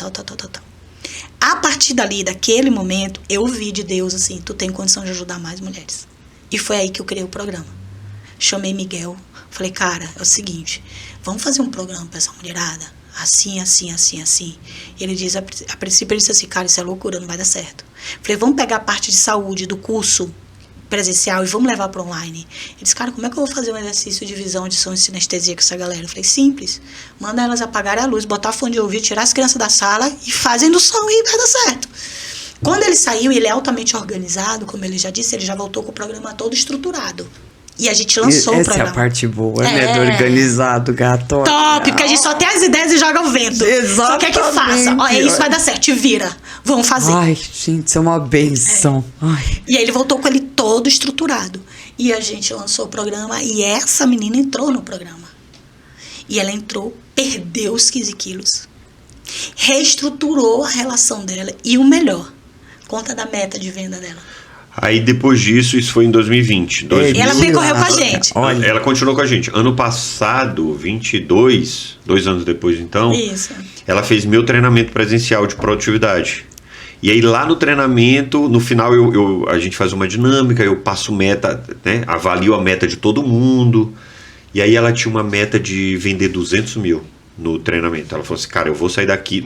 A partir dali, daquele momento, eu vi de Deus assim, tu tem condição de ajudar mais mulheres. E foi aí que eu criei o programa. Chamei Miguel. Falei, cara, é o seguinte, vamos fazer um programa pra essa mulherada? Assim. E ele diz, a princípio ele disse assim, cara, isso é loucura, não vai dar certo. Falei, vamos pegar a parte de saúde do curso presencial e vamos levar para online. Ele disse, cara, como é que eu vou fazer um exercício de visão, de som e sinestesia com essa galera? Eu falei, simples, manda elas apagarem a luz, botar fone de ouvido, tirar as crianças da sala e fazem do som e vai dar certo. Quando ele saiu, ele é altamente organizado, como ele já disse, ele já voltou com o programa todo estruturado. E a gente lançou o programa. Essa é a parte boa, né? Do organizado, gato. Top, porque a gente só tem as ideias e joga o vento. Exatamente. Só quer que faça. Ó, isso vai dar certo, te vira. Vamos fazer. Ai, gente, isso é uma benção. Ai. E aí ele voltou com ele todo estruturado. E a gente lançou o programa e essa menina entrou no programa. E ela entrou, perdeu os 15 quilos. Reestruturou a relação dela. E o conta da meta de venda dela. Aí depois disso, isso foi em 2020. E ela percorreu com a gente. Olha. Ela continuou com a gente. Ano passado, 22, 2 anos depois então, Isso. ela fez meu treinamento presencial de produtividade. E aí lá no treinamento, no final a gente faz uma dinâmica, eu passo meta, né, avalio a meta de todo mundo. E aí ela tinha uma meta de vender 200 mil no treinamento. Ela falou assim, cara, eu vou sair daqui...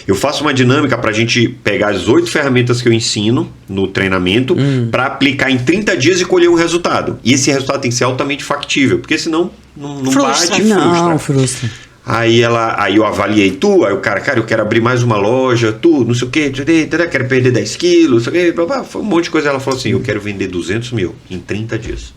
Eu faço uma dinâmica pra gente pegar as 8 ferramentas que eu ensino no treinamento pra aplicar em 30 dias e colher um resultado. E esse resultado tem que ser altamente factível, porque senão não bate e Não, frustra. Aí eu avaliei aí o cara, eu quero abrir mais uma loja, não sei o que, quero perder 10 quilos, não sei o que, foi um monte de coisa. Ela falou assim, eu quero vender 200 mil em 30 dias.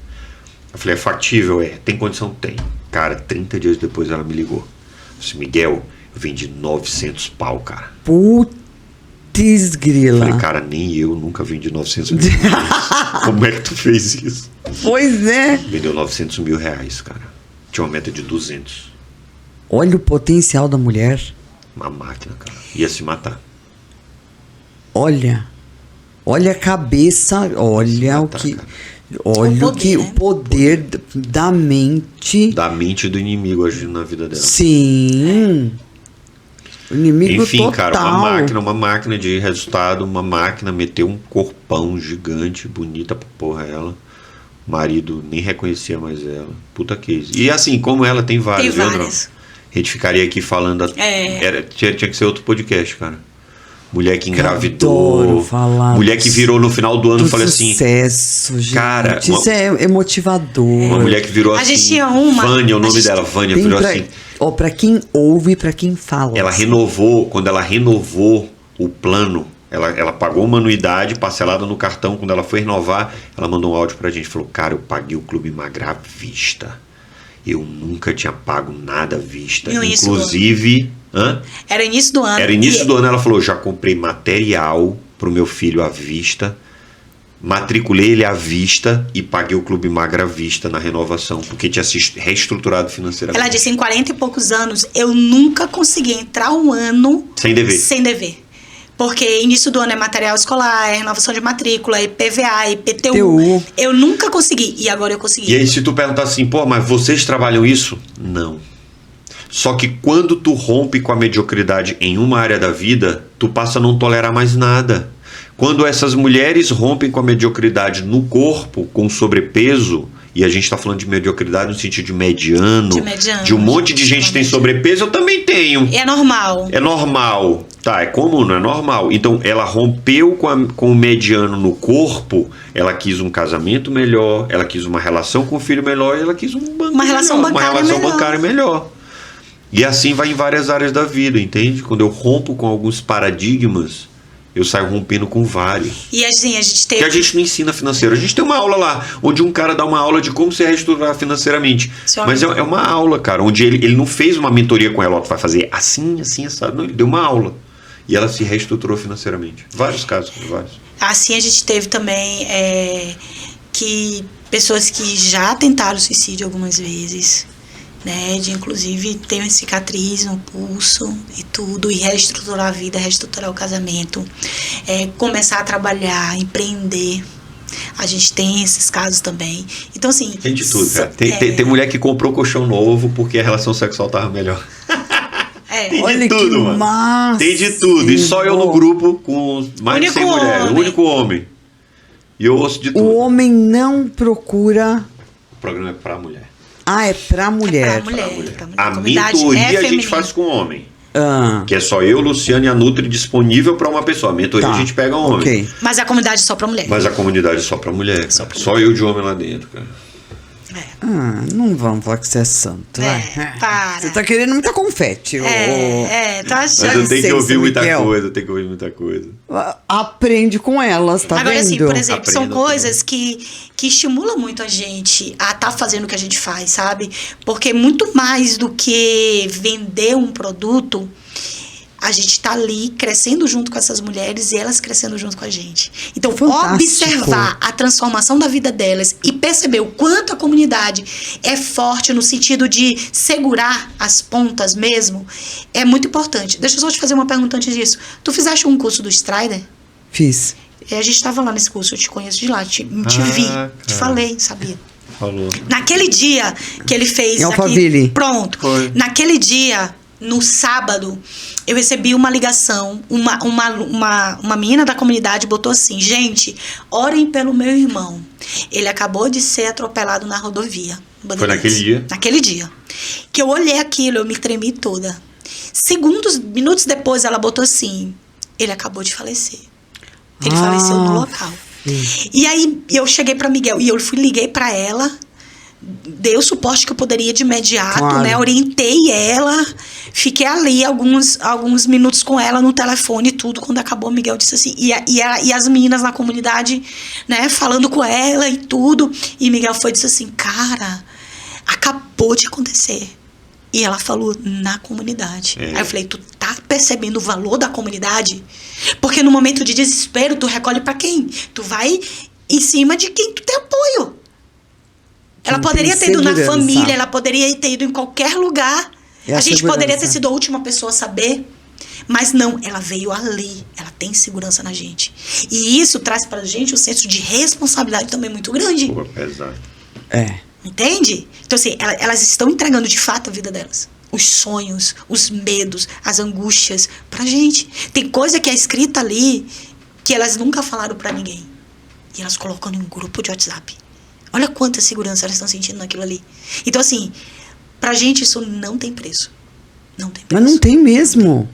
Eu falei, é factível? Tem condição? Tem. Cara, 30 dias depois ela me ligou. Eu disse, Miguel, eu vendi 900 pau, cara. Putz grila. Eu falei, cara, nem eu nunca vendi 900 mil reais. Como é que tu fez isso? Pois é. Vendeu 900 mil reais, cara. Tinha uma meta de 200. Olha o potencial da mulher. Uma máquina, cara. Ia se matar. Olha a cabeça, olha o que... Cara. Olha O poder, né? o poder da mente. Da mente do inimigo agindo na vida dela. Sim. O inimigo Enfim, total. cara, uma máquina de resultado, uma máquina meteu um corpão gigante, bonita pra porra ela. O marido nem reconhecia mais ela. Puta case. E assim, como ela tem várias, Tem viu, várias. A gente ficaria aqui falando... Tinha que ser outro podcast, cara. Mulher que engravidou. Adoro falar mulher que virou no final do ano e falou assim... sucesso, gente. Cara, isso é emotivador. Uma mulher que virou A assim... gente tinha uma... Vânia, o nome dela, Vânia, Tem virou pra, assim... pra quem ouve e pra quem fala. Ela renovou, quando ela renovou o plano, ela pagou uma anuidade parcelada no cartão. Quando ela foi renovar, ela mandou um áudio pra gente. Falou, cara, eu paguei o Clube Magra à vista. Eu nunca tinha pago nada à vista. Inclusive... Era início do ano. Era início do ano. Ela falou, já comprei material pro meu filho à vista. Matriculei ele à vista e paguei o Clube Magra à vista na renovação, porque tinha se reestruturado financeiramente. Ela disse, em 40 e poucos anos, eu nunca consegui entrar um ano sem dever. Sem dever. Porque início do ano é material escolar, é renovação de matrícula, é PVA, IPTU. TU. Eu nunca consegui, e agora eu consegui. E aí, se tu perguntar assim, pô, mas vocês trabalham isso? Não. Só que quando tu rompe com a mediocridade em uma área da vida, tu passa a não tolerar mais nada. Quando essas mulheres rompem com a mediocridade no corpo, com sobrepeso, e a gente está falando de mediocridade no sentido de mediano, de um monte de gente que tem sobrepeso, eu também tenho. É normal. É normal. Tá, é comum, não é normal. Então, ela rompeu com o mediano no corpo, ela quis um casamento melhor, ela quis uma relação com o filho melhor, e ela quis uma relação bancária melhor. E assim vai em várias áreas da vida, entende? Quando eu rompo com alguns paradigmas, eu saio rompendo com vários. E assim, a gente tem... Que a gente não ensina financeiro. A gente tem uma aula lá, onde um cara dá uma aula de como se reestruturar financeiramente. Mas é uma aula, cara, onde ele não fez uma mentoria com ela, ó, tu vai fazer assim, assim, sabe? Não, ele deu uma aula. E ela se reestruturou financeiramente. Vários casos, vários. Assim, a gente teve também que pessoas que já tentaram suicídio algumas vezes, né, de inclusive ter uma cicatriz no pulso e tudo, e reestruturar a vida, reestruturar o casamento, começar a trabalhar, empreender. A gente tem esses casos também. Então, assim... Tem de tudo, cara. Tem mulher que comprou colchão novo porque a relação sexual tava melhor. Tem olha de tudo, que mano. massa. Tem de tudo. E só eu no grupo com mais de 100 mulheres. O único homem. E eu ouço de tudo. O homem não procura... O programa é pra mulher. Ah, é pra mulher. É pra mulher. A mentoria a gente faz com homem. Que é só eu, Luciano e a Nutri disponível pra uma pessoa. A mentoria a gente pega homem. Okay. Mas a comunidade é só pra mulher. Mas a comunidade é só pra mulher. Só eu de homem lá dentro, cara. Não vamos falar que você é santo. Para. Você tá querendo muita confete. Tá achando. Mas eu tenho que ouvir muita Miguel. coisa, Aprende com elas, tá Agora, vendo? assim, por exemplo, são Aprenda coisas que estimulam muito a gente a estar fazendo o que a gente faz, sabe? Porque muito mais do que vender um produto, a gente tá ali crescendo junto com essas mulheres e elas crescendo junto com a gente. Então, Fantástico. observar a transformação da vida delas e perceber o quanto a comunidade é forte no sentido de segurar as pontas mesmo, é muito importante. Deixa eu só te fazer uma pergunta antes disso. Tu fizeste um curso do Strider? Fiz. A gente tava lá nesse curso, eu te conheço de lá, te vi, te falei, sabia? Falou. Naquele dia que ele fez... Em Alphaville. Pronto. Foi. Naquele dia, no sábado, eu recebi uma ligação, uma menina da comunidade botou assim: gente, orem pelo meu irmão. Ele acabou de ser atropelado na rodovia. Foi naquele dia? Naquele dia. Que eu olhei aquilo, eu me tremi toda. Minutos depois, ela botou assim: ele acabou de falecer. Ele faleceu no local. E aí, eu cheguei pra Miguel e eu liguei pra ela, dei o suporte que eu poderia de imediato, Claro. né? Orientei ela, fiquei ali alguns minutos com ela no telefone e tudo. Quando acabou, Miguel disse assim, e as meninas na comunidade, né, falando com ela e tudo. E Miguel disse assim: cara, acabou de acontecer. E ela falou: na comunidade. Aí eu falei: tu tá percebendo o valor da comunidade? Porque no momento de desespero, tu recolhe pra quem? Tu vai em cima de quem tu tem apoio. Ela poderia ter ido na família, ela poderia ter ido em qualquer lugar. A gente poderia ter sido a última pessoa a saber. Mas não, ela veio ali. Ela tem segurança na gente. E isso traz pra gente um senso de responsabilidade também muito grande. Pô, pesado. Entende? Então, assim, elas estão entregando de fato a vida delas. Os sonhos, os medos, as angústias pra gente. Tem coisa que é escrita ali que elas nunca falaram pra ninguém. E elas colocam em um grupo de WhatsApp. Olha quanta segurança elas estão sentindo naquilo ali. Então, assim, pra gente isso não tem preço. Não tem preço. Mas não tem mesmo.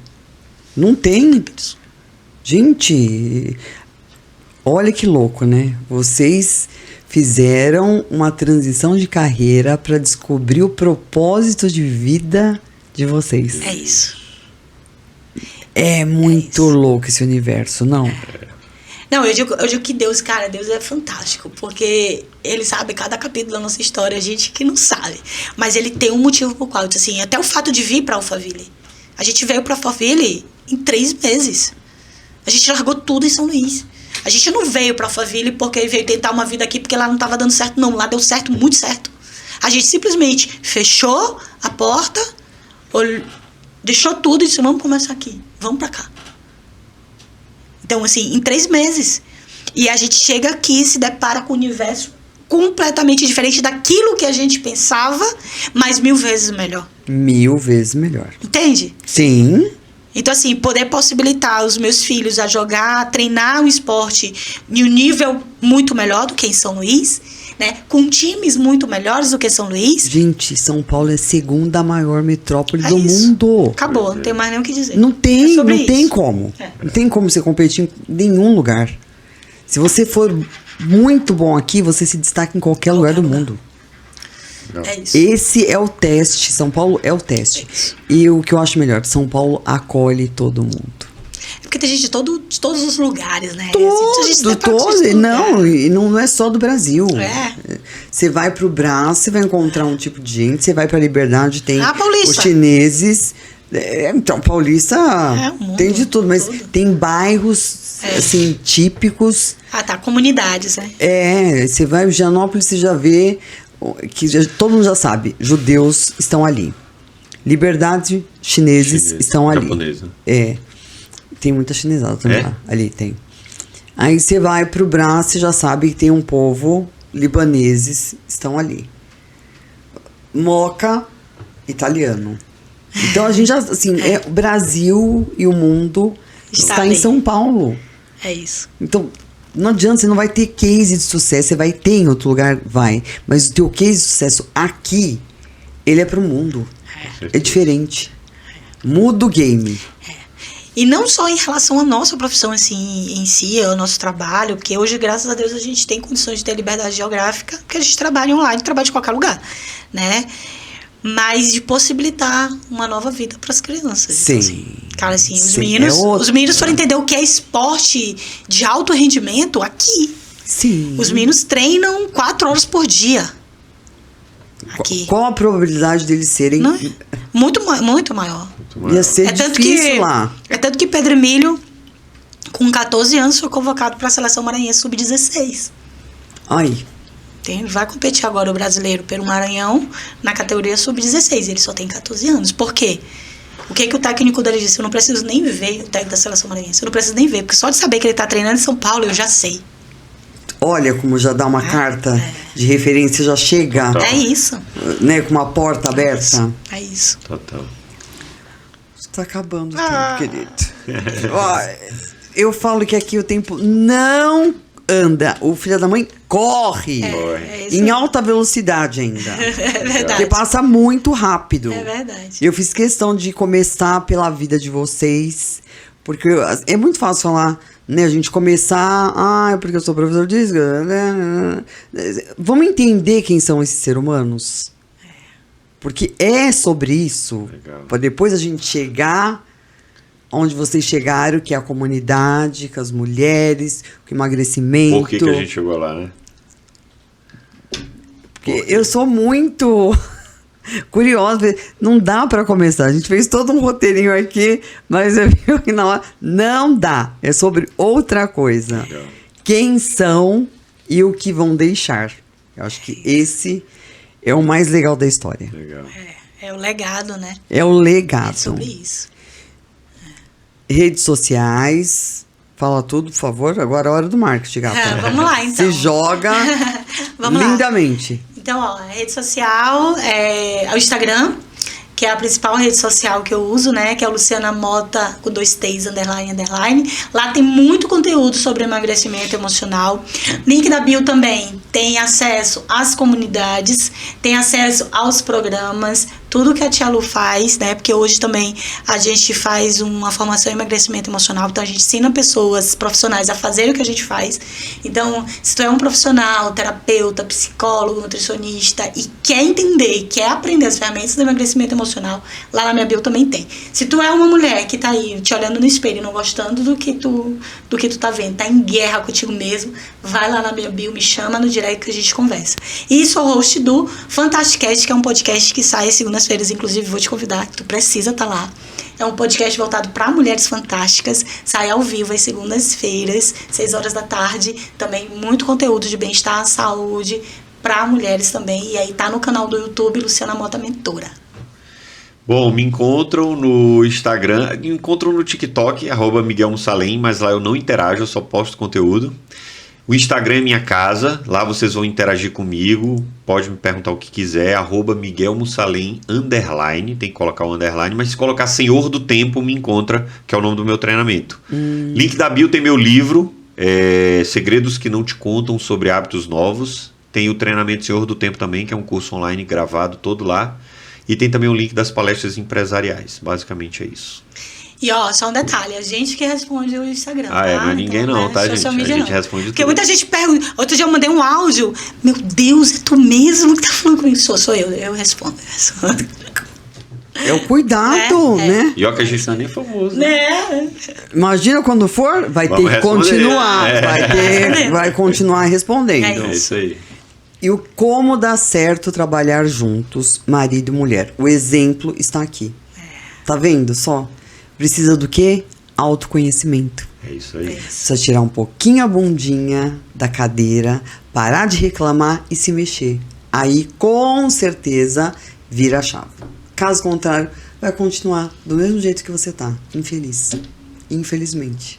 Não tem. Não tem preço. Gente, olha que louco, né? Vocês fizeram uma transição de carreira para descobrir o propósito de vida de vocês. É isso. É muito louco esse universo, não? Não, eu digo que Deus, cara, Deus é fantástico, porque Ele sabe cada capítulo da nossa história, a gente que não sabe. Mas Ele tem um motivo por qual, assim, até o fato de vir para Alphaville. A gente veio para Alphaville em 3 meses. A gente largou tudo em São Luís. A gente não veio para Alphaville porque veio tentar uma vida aqui porque lá não estava dando certo, não. Lá deu certo, muito certo. A gente simplesmente fechou a porta, deixou tudo e disse: vamos começar aqui, vamos para cá. Então, assim, em 3 meses. E a gente chega aqui e se depara com o universo completamente diferente daquilo que a gente pensava, mas 1000 vezes melhor. 1000 vezes melhor. Entende? Sim. Então, assim, poder possibilitar os meus filhos a jogar, a treinar um esporte em um nível muito melhor do que em São Luís, né? Com times muito melhores do que São Luís. Gente, São Paulo é a 2ª maior metrópole do isso. mundo. Acabou, não tem mais nem o que dizer. Não tem, sobre não tem isso. como. Não tem como você competir em nenhum lugar. Se você for muito bom aqui, você se destaca em qualquer lugar do mundo. É isso. Esse é o teste. São Paulo é o teste. E o que eu acho melhor, São Paulo acolhe todo mundo. Porque tem gente de todos os lugares, né? Assim, gente de Todo. Não, e não é só do Brasil. É. Você vai pro Brás, você vai encontrar um tipo de gente. Você vai pra Liberdade, tem Paulista. os chineses. Então, Paulista o mundo, tem de tudo. Mas tudo. tem bairros, assim, típicos. Tá. Comunidades, né? Você vai em Higienópolis, você já vê que todo mundo já sabe, judeus estão ali. Liberdade, chineses estão ali. Japonesa. Tem muita chinesada também É? lá. Ali tem. Aí você vai pro Brás, você já sabe que tem um povo, libaneses estão ali. Moca, italiano. Então a gente já, assim, o Brasil e o mundo está em ali. São Paulo. É isso. Então, não adianta, você não vai ter case de sucesso. Você vai ter em outro lugar, vai. Mas o teu case de sucesso aqui, ele é pro mundo. É diferente. Muda o game. E não só em relação à nossa profissão assim, em si, ao nosso trabalho, porque hoje, graças a Deus, a gente tem condições de ter liberdade geográfica, porque a gente trabalha online, trabalha de qualquer lugar, né? Mas de possibilitar uma nova vida para as crianças. Sim. Então, assim, cara, assim, Sim, os meninos foram entender o que é esporte de alto rendimento aqui. Sim. Os meninos treinam 4 horas por dia. Aqui. Qual a probabilidade deles serem... Não é? Muito maior. Ia ser tanto difícil lá. É tanto que Pedro Emílio, com 14 anos, foi convocado para a seleção maranhense sub-16. Ai. Vai competir agora o brasileiro pelo Maranhão na categoria sub-16. Ele só tem 14 anos. Por quê? O que o técnico dele disse? Eu não preciso nem ver o técnico da seleção maranhense. Eu não preciso nem ver, porque só de saber que ele está treinando em São Paulo, eu já sei. Olha como já dá uma carta de referência, já chega. Total. É isso. Né, com uma porta aberta. É isso. Total. Está acabando o tempo, querido. Ó, eu falo que aqui o tempo não anda. O filho da mãe corre. É isso. Em alta velocidade ainda. É verdade. Porque passa muito rápido. É verdade. Eu fiz questão de começar pela vida de vocês. Porque é muito fácil falar, né? A gente começar... porque eu sou professor disso. Vamos entender quem são esses seres humanos? Porque é sobre isso. Para depois a gente chegar onde vocês chegaram, que é a comunidade, com as mulheres, com o emagrecimento. Por que a gente chegou lá, né? Porque eu sou muito curiosa. Não dá para começar. A gente fez todo um roteirinho aqui, mas eu vi que na hora não dá. É sobre outra coisa. Legal. Quem são e o que vão deixar. Eu acho que esse é o mais legal da história. Legal. É o legado, né? É o legado. É sobre isso. Redes sociais. Fala tudo, por favor. Agora é a hora do marketing, gata. Vamos lá, então. Se joga Vamos lá. lindamente. Então, ó, a rede social é o Instagram, que é a principal rede social que eu uso, né? Que é o Luciana Mota, com 2 T's, __. Lá tem muito conteúdo sobre emagrecimento emocional. Link da bio também tem acesso às comunidades, tem acesso aos programas, tudo que a Tia Lu faz, né? Porque hoje também a gente faz uma formação em emagrecimento emocional, então a gente ensina pessoas profissionais a fazer o que a gente faz. Então, se tu é um profissional, terapeuta, psicólogo, nutricionista e quer entender, quer aprender as ferramentas do emagrecimento emocional, lá na minha bio também tem. Se tu é uma mulher que tá aí te olhando no espelho e não gostando do que tu tá vendo, tá em guerra contigo mesmo, vai lá na minha bio, me chama no direct que a gente conversa. E sou host do Fantasticast, que é um podcast que sai às segundas-feiras, inclusive vou te convidar, que tu precisa estar lá. É um podcast voltado para mulheres fantásticas, sai ao vivo às segundas-feiras, 6 horas da tarde, também muito conteúdo de bem-estar, saúde, para mulheres também, e aí tá no canal do YouTube Luciana Mota Mentora. Bom, me encontram no Instagram, me encontram no TikTok, @MiguelMussalem, mas lá eu não interajo, eu só posto conteúdo. O Instagram é minha casa, lá vocês vão interagir comigo, pode me perguntar o que quiser, @MiguelMussalem_, tem que colocar o underline, mas se colocar Senhor do Tempo, me encontra, que é o nome do meu treinamento. Link da bio tem meu livro, Segredos que Não Te Contam sobre Hábitos Novos. Tem o treinamento Senhor do Tempo também, que é um curso online gravado todo lá. E tem também o link das palestras empresariais. Basicamente é isso. E só um detalhe, a gente que responde o Instagram. Não é ninguém não, tá, gente? A gente responde Porque tudo. muita gente pergunta. Outro dia eu mandei um áudio. Meu Deus, é tu mesmo que tá falando comigo? Sou eu respondo. É o cuidado, né? E ó que a gente não é nem famoso. Né? Imagina quando for, vai Vamos ter que responder. continuar. Vai continuar respondendo. É É isso aí. E o como dá certo trabalhar juntos, marido e mulher. O exemplo está aqui. Tá vendo só? Precisa do quê? Autoconhecimento. É isso aí. Precisa tirar um pouquinho a bundinha da cadeira, parar de reclamar e se mexer. Aí, com certeza, vira a chave. Caso contrário, vai continuar do mesmo jeito que você tá. Infeliz. Infelizmente.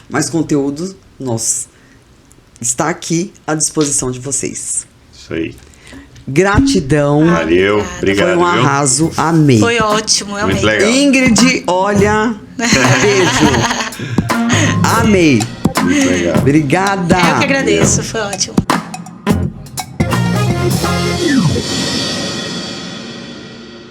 Mas conteúdo nosso está aqui à disposição de vocês. Isso aí. Gratidão. Valeu. Obrigado, Foi um arraso. Amei. Foi ótimo, eu Muito amei. legal. Ingrid, olha. Beijo. Amei. Muito legal. Obrigada. Eu que agradeço, foi ótimo.